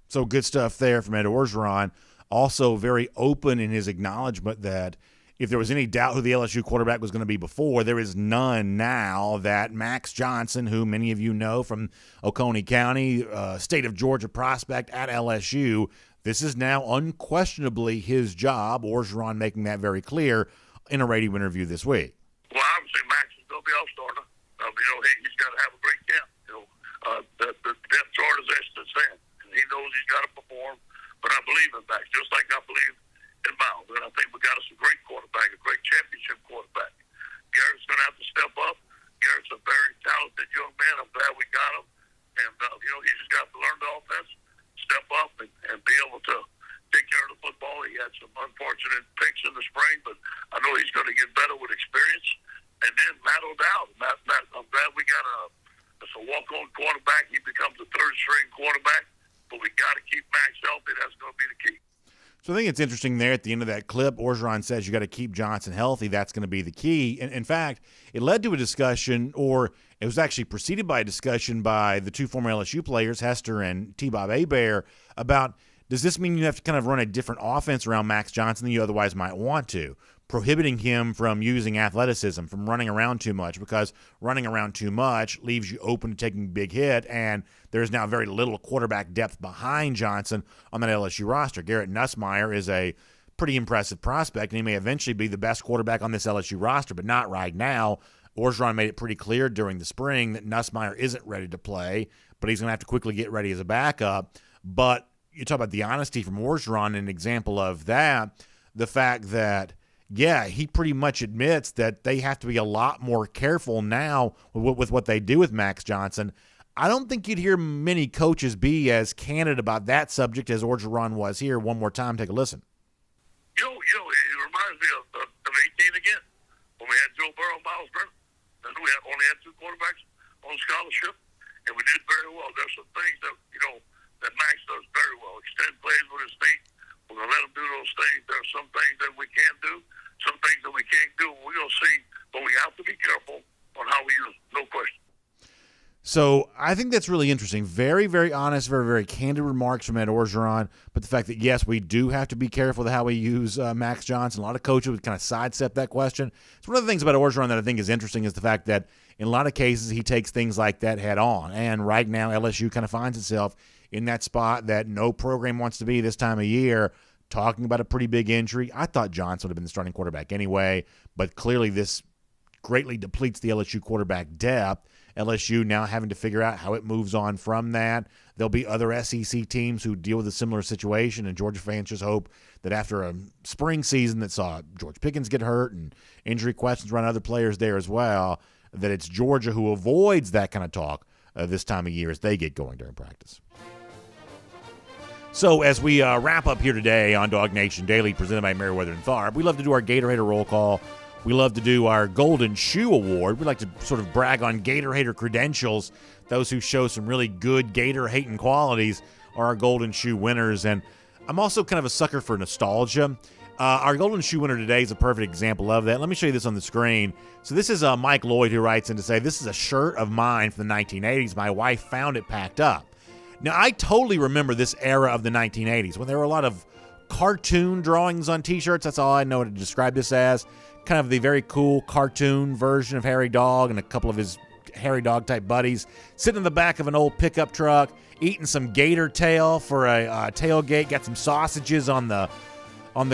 A: So good stuff there from Ed Orgeron. Also very open in his acknowledgement that if there was any doubt who the LSU quarterback was going to be before, there is none now. That Max Johnson, who many of you know from Oconee County, state of Georgia prospect at LSU, this is now unquestionably his job. Orgeron making that very clear in a radio interview this week.
F: Well, obviously Max is going to be our starter. He's got to have a great camp. The depth chart is as it stands. He knows he's got to perform, but I believe in Max, just like I believe in Miles. And I think we got us a great quarterback, a great championship quarterback. Garrett's going to have to step up. Garrett's a very talented young man. I'm glad we got him. And, he just got to learn the offense, step up, and be able to take care of the football. He had some unfortunate picks in the spring, but I know he's going to get better with experience. And then Matt O'Dowd. Matt, I'm glad we got a walk-on quarterback. He becomes a third-string quarterback. But we got to keep Max healthy. That's going to be the key.
A: So I think it's interesting there at the end of that clip, Orgeron says you got to keep Johnson healthy. That's going to be the key. And in fact, it led to a discussion, or it was actually preceded by a discussion by the two former LSU players, Hester and T-Bob Hebert, about does this mean you have to kind of run a different offense around Max Johnson than you otherwise might want to, prohibiting him from using athleticism, from running around too much, because running around too much leaves you open to taking a big hit, and there's now very little quarterback depth behind Johnson on that LSU roster. Garrett Nussmeier is a pretty impressive prospect, and he may eventually be the best quarterback on this LSU roster, but not right now. Orgeron made it pretty clear during the spring that Nussmeier isn't ready to play, but he's going to have to quickly get ready as a backup. But you talk about the honesty from Orgeron, an example of that, the fact that, yeah, he pretty much admits that they have to be a lot more careful now with what they do with Max Johnson. I don't think you'd hear many coaches be as candid about that subject as Orgeron was here. One more time, take a listen.
F: It reminds me of 18 again, when we had Joe Burrow and Miles Brennan. And we only had two quarterbacks on scholarship, and we did very well. There's some things that Max does very well. Extend plays with his feet. We're going to let him do those things. There are some things that we can do, some things that we can't do. We're going to see, but we have to be careful on how we use them, no question.
A: So I think that's really interesting. Very, very honest, very, very candid remarks from Ed Orgeron. But the fact that, yes, we do have to be careful with how we use Max Johnson. A lot of coaches would kind of sidestep that question. It's one of the things about Orgeron that I think is interesting is the fact that in a lot of cases he takes things like that head on. And right now LSU kind of finds itself in that spot that no program wants to be this time of year, talking about a pretty big injury. I thought Johnson would have been the starting quarterback anyway, but clearly this greatly depletes the LSU quarterback depth. LSU now having to figure out how it moves on from that. There'll be other SEC teams who deal with a similar situation, and Georgia fans just hope that after a spring season that saw George Pickens get hurt and injury questions around other players there as well, that it's Georgia who avoids that kind of talk this time of year as they get going during practice. So as we wrap up here today on DawgNation Daily, presented by Meriwether and Tharp, we love to do our Gatorhater roll call. We love to do our Golden Shoe Award. We like to sort of brag on Gatorhater credentials. Those who show some really good Gator-hating qualities are our Golden Shoe winners. And I'm also kind of a sucker for nostalgia. Our Golden Shoe winner today is a perfect example of that. Let me show you this on the screen. So this is Mike Lloyd who writes in to say, this is a shirt of mine from the 1980s. My wife found it packed up. Now, I totally remember this era of the 1980s when there were a lot of cartoon drawings on T-shirts. That's all I know to describe this as. Kind of the very cool cartoon version of Harry Dog and a couple of his Harry Dog type buddies sitting in the back of an old pickup truck, eating some gator tail for a tailgate. Got some sausages on the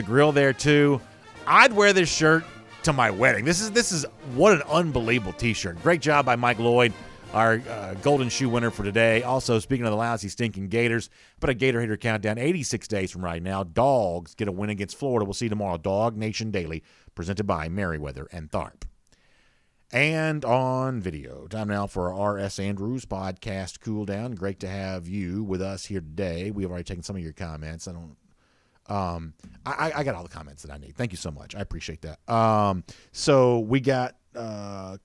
A: grill there too. I'd wear this shirt to my wedding. This is what an unbelievable T-shirt. Great job by Mike Lloyd, our golden shoe winner for today. Also, speaking of the lousy, stinking Gators, but a Gator Hater countdown, 86 days from right now. Dogs get a win against Florida. We'll see you tomorrow. DawgNation Daily, presented by Merriweather and Tharp. And on video, time now for our R.S. Andrews podcast cool down. Great to have you with us here today. We've already taken some of your comments. I got all the comments that I need. Thank you so much. I appreciate that. So we got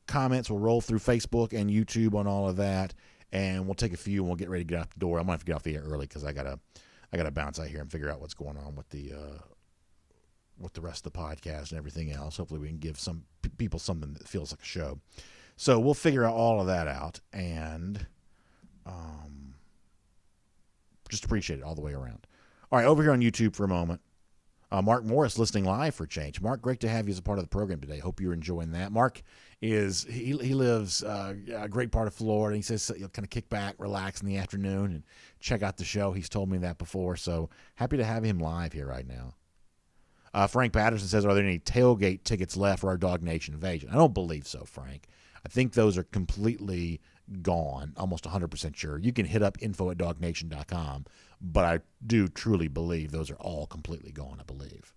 A: comments. We'll roll through Facebook and YouTube on all of that, and we'll take a few and we'll get ready to get out the door. I'm gonna have to get off the air early because I gotta bounce out here and figure out what's going on with the rest of the podcast and everything else. Hopefully we can give some people something that feels like a show. So we'll figure out all of that out and just appreciate it all the way around. All right, over here on YouTube for a moment. Mark Morris listening live for a change. Mark, great to have you as a part of the program today. Hope you're enjoying that. Mark he lives a great part of Florida. He says he'll kind of kick back, relax in the afternoon, and check out the show. He's told me that before, so happy to have him live here right now. Frank Patterson says, are there any tailgate tickets left for our DawgNation invasion? I don't believe so, Frank. I think those are completely gone, almost 100% sure. You can hit up info@DawgNation.com, but I do truly believe those are all completely gone, I believe.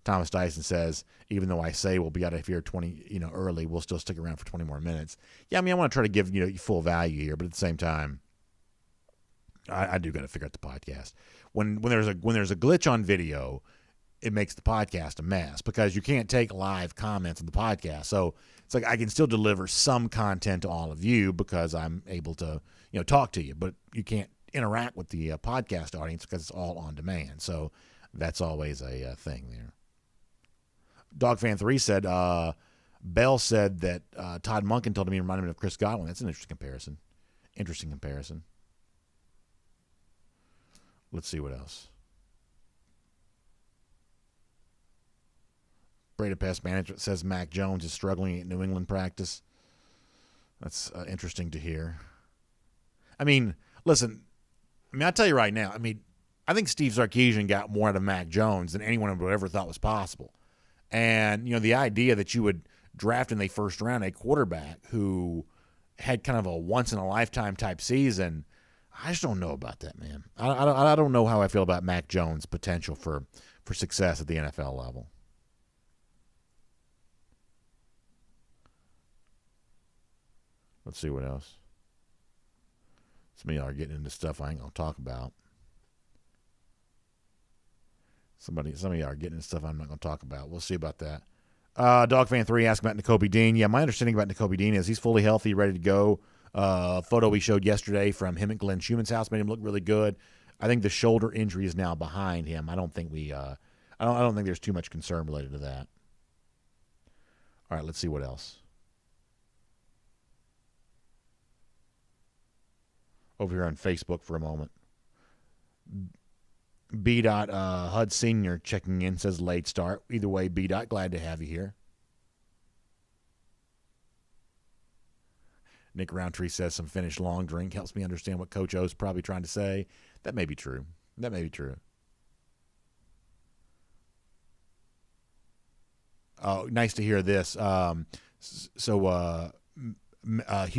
A: Thomas Dyson says, even though I say we'll be out of here early, we'll still stick around for 20 more minutes. Yeah, I mean, I want to try to give you full value here, but at the same time, I do got to figure out the podcast. When there's a glitch on video, it makes the podcast a mess because you can't take live comments on the podcast. So it's like I can still deliver some content to all of you because I'm able to talk to you, but you can't interact with the podcast audience because it's all on demand. So that's always a thing there. DogFan3 said Bell said that Todd Monken told him he reminded him of Chris Godwin. That's an interesting comparison. Let's see what else. Breda Pest Management says Mac Jones is struggling at New England practice. That's interesting to hear. I mean, listen, I'll tell you right now, I think Steve Sarkisian got more out of Mac Jones than anyone would ever thought was possible. And, the idea that you would draft in the first round a quarterback who had kind of a once-in-a-lifetime type season, I just don't know about that, man. I don't know how I feel about Mac Jones' potential for success at the NFL level. Let's see what else. Some of y'all are getting into stuff I ain't going to talk about. Some of y'all are getting into stuff I'm not going to talk about. We'll see about that. DogFan3 asked about Nakobe Dean. Yeah, my understanding about Nakobe Dean is he's fully healthy, ready to go. Photo we showed yesterday from him at Glenn Schumann's house made him look really good. I think the shoulder injury is now behind him. I don't think I don't think there's too much concern related to that. All right, let's see what else. Over here on Facebook for a moment. B. Hud Sr. checking in, says late start. Either way, B. Glad to have you here. Nick Roundtree says some finished long drink helps me understand what Coach O's probably trying to say. That may be true. Oh, nice to hear this. Hugh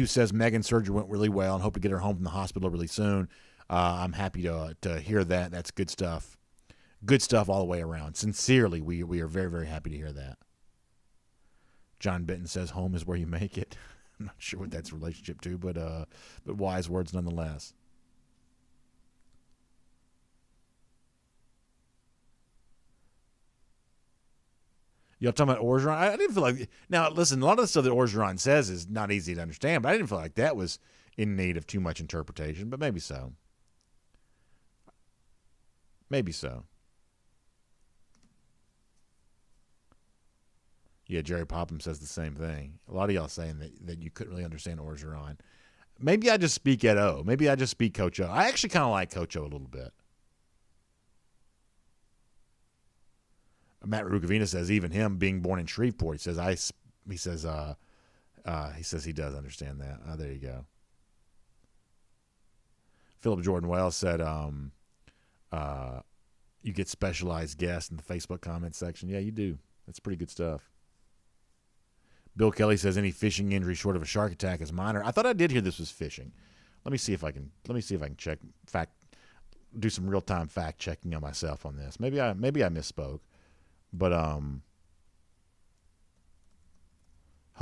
A: says Megan's surgery went really well and hope to get her home from the hospital really soon. I'm happy to hear that. That's good stuff. Good stuff all the way around. Sincerely, we are very, very happy to hear that. John Benton says home is where you make it. I'm not sure what that's a relationship to, but wise words nonetheless. Y'all talking about Orgeron? I didn't feel like... Now, listen, a lot of the stuff that Orgeron says is not easy to understand, but I didn't feel like that was in need of too much interpretation, but maybe so. Yeah, Jerry Popham says the same thing. A lot of y'all saying that you couldn't really understand Orgeron. Maybe I just speak at O. Maybe I just speak Coach O. I actually kind of like Coach O a little bit. Matt Rukavina says even him being born in Shreveport, he says he says he does understand that. There you go. Philip Jordan Wells said you get specialized guests in the Facebook comment section. Yeah, you do. That's pretty good stuff. Bill Kelly says any fishing injury short of a shark attack is minor. I thought I did hear this was fishing. Let me see if I can check do some real-time fact checking on myself on this. Maybe I misspoke. But hold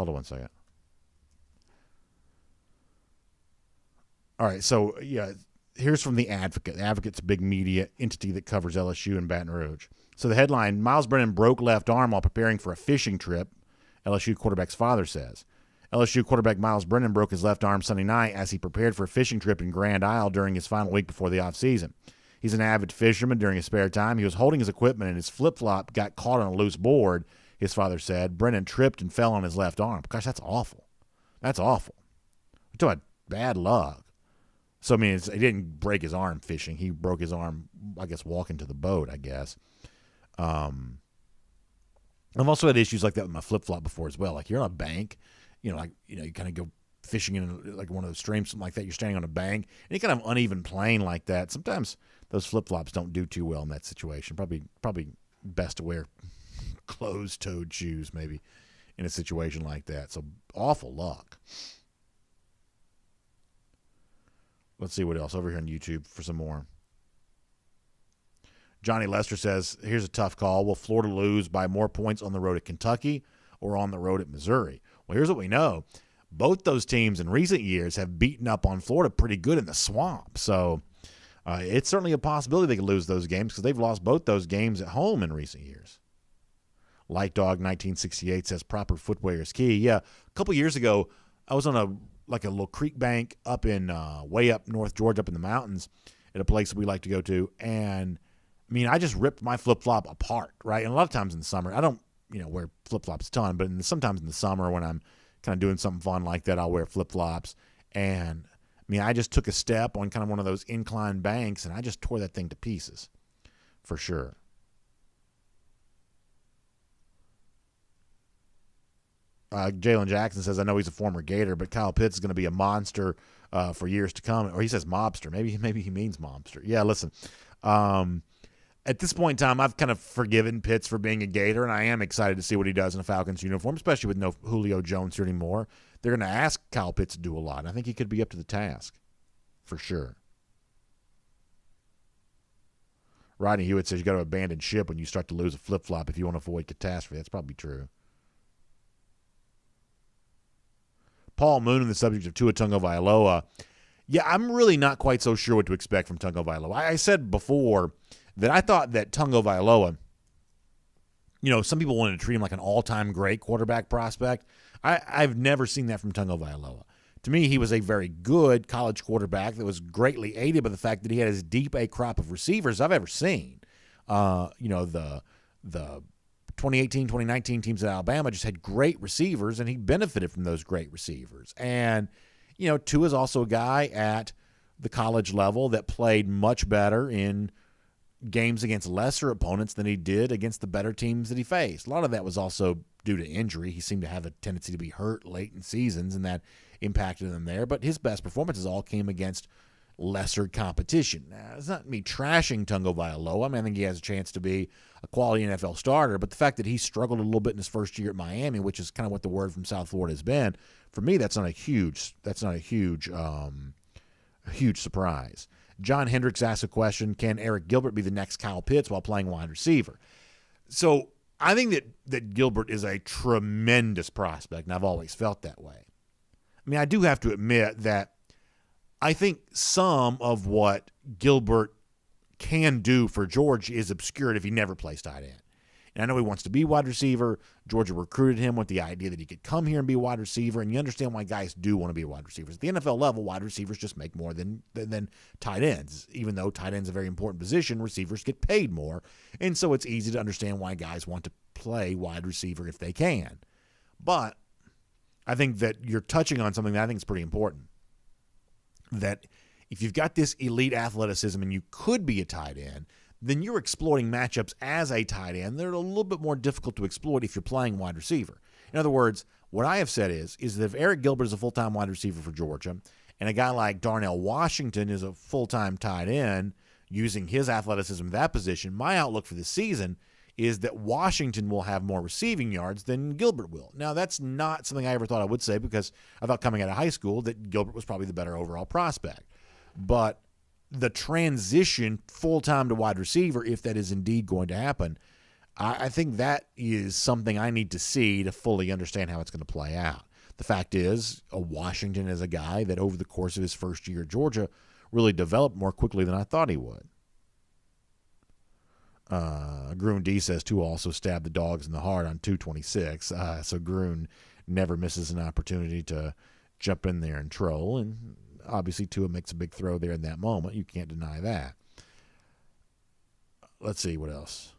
A: on one second. All right, so yeah, here's from The Advocate. The Advocate's a big media entity that covers LSU and Baton Rouge. So the headline, Miles Brennan broke left arm while preparing for a fishing trip, LSU quarterback's father says. LSU quarterback Miles Brennan broke his left arm Sunday night as he prepared for a fishing trip in Grand Isle during his final week before the offseason. He's an avid fisherman. During his spare time, he was holding his equipment and his flip-flop got caught on a loose board, his father said. Brennan tripped and fell on his left arm. Gosh, that's awful. That's awful. We're talking about bad luck. So, I mean, he didn't break his arm fishing. He broke his arm, I guess, walking to the boat, I guess. I've also had issues like that with my flip-flop before as well. Like, you're on a bank, you kind of go fishing in like one of those streams, something like that. You're standing on a bank, and you kind of uneven plane like that. Sometimes those flip-flops don't do too well in that situation. Probably best to wear closed-toed shoes maybe in a situation like that. So awful luck. Let's see what else over here on YouTube for some more. Johnny Lester says, here's a tough call. Will Florida lose by more points on the road at Kentucky or on the road at Missouri? Well, here's what we know. Both those teams in recent years have beaten up on Florida pretty good in the swamp. So it's certainly a possibility they could lose those games because they've lost both those games at home in recent years. Light Dog 1968 says proper footwear is key. Yeah, a couple years ago, I was on a little creek bank up in way up North Georgia, up in the mountains at a place that we like to go to. And, I mean, I just ripped my flip-flop apart, right? And a lot of times in the summer, I don't, wear flip-flops a ton, but sometimes in the summer when I'm kind of doing something fun like that, I'll wear flip-flops. And, I mean, I just took a step on kind of one of those inclined banks, and I just tore that thing to pieces for sure. Jalen Jackson says, I know he's a former Gator, but Kyle Pitts is going to be a monster for years to come. Or he says mobster. Maybe he means mobster. Yeah, listen. At this point in time, I've kind of forgiven Pitts for being a Gator, and I am excited to see what he does in a Falcons uniform, especially with no Julio Jones here anymore. They're going to ask Kyle Pitts to do a lot, and I think he could be up to the task for sure. Rodney Hewitt says you got to abandon ship when you start to lose a flip-flop if you want to avoid catastrophe. That's probably true. Paul Moon on the subject of Tua Tagovailoa. Yeah, I'm really not quite so sure what to expect from Tagovailoa. I said before that I thought that Tagovailoa, some people wanted to treat him like an all-time great quarterback prospect. I've never seen that from Tagovailoa. To me, he was a very good college quarterback that was greatly aided by the fact that he had as deep a crop of receivers I've ever seen. The 2018, 2019 teams at Alabama just had great receivers, and he benefited from those great receivers. And, Tua is also a guy at the college level that played much better in games against lesser opponents than he did against the better teams that he faced. A lot of that was also due to injury. He seemed to have a tendency to be hurt late in seasons, and that impacted him there. But his best performances all came against lesser competition. Now, it's not me trashing Tagovailoa. I mean, I think he has a chance to be a quality NFL starter, but the fact that he struggled a little bit in his first year at Miami, which is kind of what the word from South Florida has been, for me, that's not a huge surprise. John Hendricks asked a question, can Eric Gilbert be the next Kyle Pitts while playing wide receiver? So I think that Gilbert is a tremendous prospect, and I've always felt that way. I mean, I do have to admit that I think some of what Gilbert can do for Georgia is obscured if he never plays tight end. And I know he wants to be wide receiver. Georgia recruited him with the idea that he could come here and be a wide receiver, and you understand why guys do want to be wide receivers. At the NFL level, wide receivers just make more than tight ends. Even though tight end's a very important position, receivers get paid more, and so it's easy to understand why guys want to play wide receiver if they can. But I think that you're touching on something that I think is pretty important. That if you've got this elite athleticism and you could be a tight end, then you're exploiting matchups as a tight end. They're a little bit more difficult to exploit if you're playing wide receiver. In other words, what I have said is that if Eric Gilbert is a full-time wide receiver for Georgia and a guy like Darnell Washington is a full-time tight end using his athleticism in that position, my outlook for this season is that Washington will have more receiving yards than Gilbert will. Now, that's not something I ever thought I would say because I thought coming out of high school that Gilbert was probably the better overall prospect. But the transition full-time to wide receiver, if that is indeed going to happen, I think that is something I need to see to fully understand how it's going to play out. The fact is, Washington is a guy that over the course of his first year at Georgia really developed more quickly than I thought he would. Groon D says Tua also stabbed the Dogs in the heart on 226. So Groon never misses an opportunity to jump in there and troll. And obviously Tua makes a big throw there in that moment. You can't deny that. Let's see what else.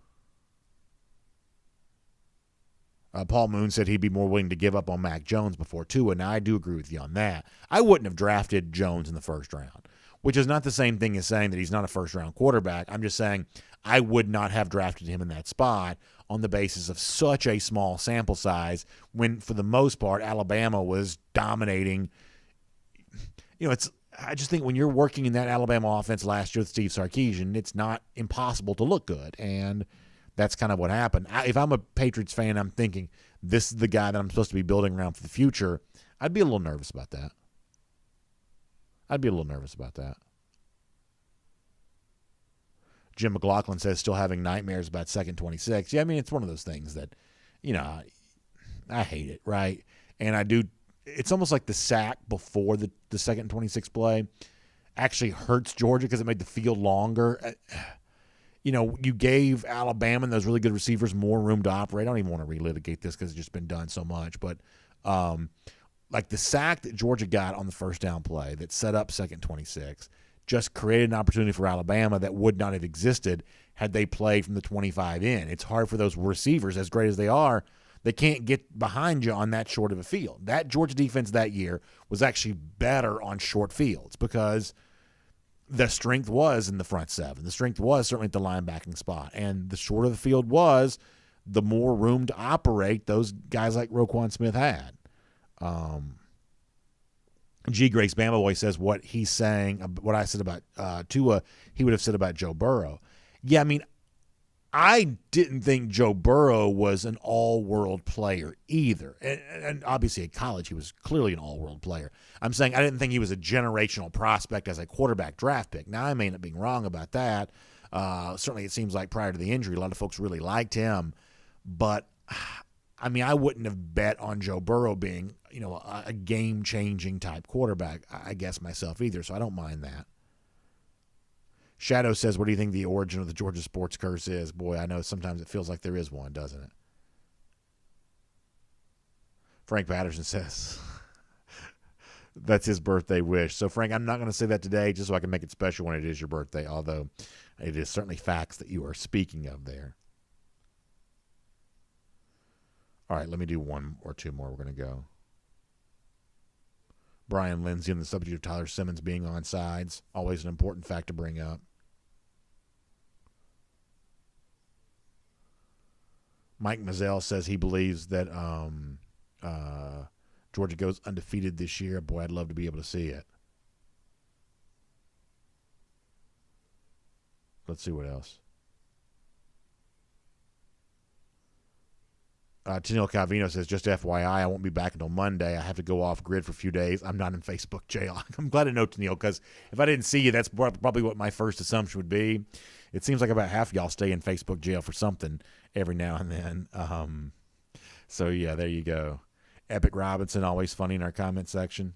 A: Paul Moon said he'd be more willing to give up on Mac Jones before Tua. Now, I do agree with you on that. I wouldn't have drafted Jones in the first round, which is not the same thing as saying that he's not a first-round quarterback. I'm just saying I would not have drafted him in that spot on the basis of such a small sample size when, for the most part, Alabama was dominating. I just think when you're working in that Alabama offense last year with Steve Sarkisian, it's not impossible to look good, and that's kind of what happened. If I'm a Patriots fan, I'm thinking this is the guy that I'm supposed to be building around for the future. I'd be a little nervous about that. Jim McLaughlin says still having nightmares about second 26. Yeah, I mean, it's one of those things that, I hate it, right? And I do. It's almost like the sack before the second 26 play actually hurts Georgia because it made the field longer. You gave Alabama and those really good receivers more room to operate. I don't even want to relitigate this because it's just been done so much. But like the sack that Georgia got on the first down play that set up second 26 just created an opportunity for Alabama that would not have existed had they played from the 25 in. It's hard for those receivers, as great as they are, they can't get behind you on that short of a field. That Georgia defense that year was actually better on short fields because the strength was in the front seven. The strength was certainly at the linebacking spot. And the shorter the field was, the more room to operate those guys like Roquan Smith had. G. Grace Bama Boy says what he's saying, what I said about Tua, he would have said about Joe Burrow. Yeah, I mean, I didn't think Joe Burrow was an all-world player either. And obviously at college he was clearly an all-world player. I'm saying I didn't think he was a generational prospect as a quarterback draft pick. Now, I may end up being wrong about that. Certainly it seems like prior to the injury, a lot of folks really liked him. But, I mean, I wouldn't have bet on Joe Burrow being, a game-changing type quarterback, I guess, myself either. So I don't mind that. Shadow says, what do you think the origin of the Georgia sports curse is? Boy, I know sometimes it feels like there is one, doesn't it? Frank Patterson says, that's his birthday wish. So, Frank, I'm not going to say that today just so I can make it special when it is your birthday, although it is certainly facts that you are speaking of there. All right, let me do one or two more. We're going to go. Brian Lindsay on the subject of Tyler Simmons being on sides. Always an important fact to bring up. Mike Mazzell says he believes that Georgia goes undefeated this year. Boy, I'd love to be able to see it. Let's see what else. Tennille Calvino says, just FYI, I won't be back until Monday. I have to go off grid for a few days. I'm not in Facebook jail. I'm glad to know, Tennille, because if I didn't see you, that's probably what my first assumption would be. It seems like about half of y'all stay in Facebook jail for something every now and then. So, yeah, there you go. Epic Robinson, always funny in our comment section.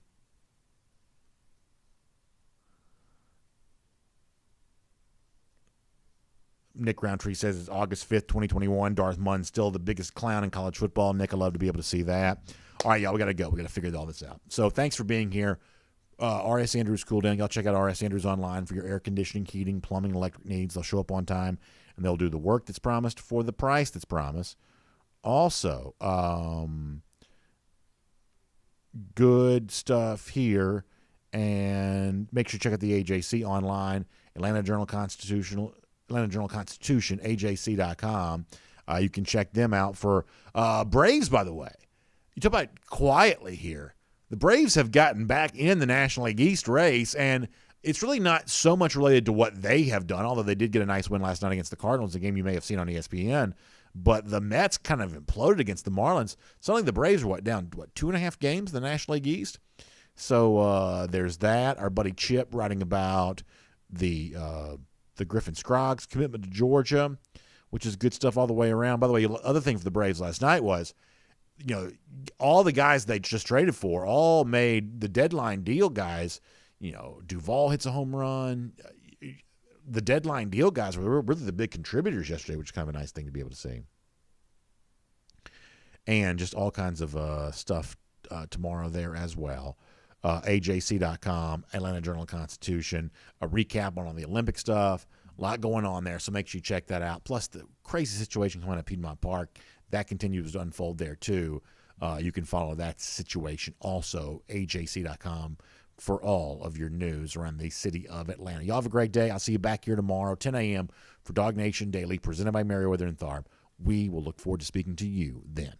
A: Nick Roundtree says it's August 5th, 2021. Darth Munn still the biggest clown in college football. Nick, I'd love to be able to see that. All right, y'all, we got to go. We got to figure all this out. So thanks for being here. R.S. Andrews Cool Down. Y'all check out R.S. Andrews online for your air conditioning, heating, plumbing, electric needs. They'll show up on time, and they'll do the work that's promised for the price that's promised. Also, good stuff here. And make sure you check out the AJC online, Atlanta Journal-Constitution, Atlanta Journal-Constitution, AJC.com. You can check them out for Braves, by the way. You talk about quietly here. The Braves have gotten back in the National League East race, and it's really not so much related to what they have done, although they did get a nice win last night against the Cardinals, a game you may have seen on ESPN. But the Mets kind of imploded against the Marlins. Suddenly the Braves were down 2.5 games in the National League East? So there's that. Our buddy Chip writing about the Griffin Scroggs commitment to Georgia, which is good stuff all the way around. By the way, other thing for the Braves last night was, all the guys they just traded for all made the deadline deal guys. Duvall hits a home run. The deadline deal guys were really the big contributors yesterday, which is kind of a nice thing to be able to see. And just all kinds of stuff tomorrow there as well. AJC.com, Atlanta Journal-Constitution, a recap on all the Olympic stuff. A lot going on there, so make sure you check that out. Plus the crazy situation coming out of Piedmont Park, that continues to unfold there too. You can follow that situation also, AJC.com, for all of your news around the city of Atlanta. Y'all have a great day. I'll see you back here tomorrow, 10 a.m. for DawgNation Daily, presented by Merriweather and Tharp. We will look forward to speaking to you then.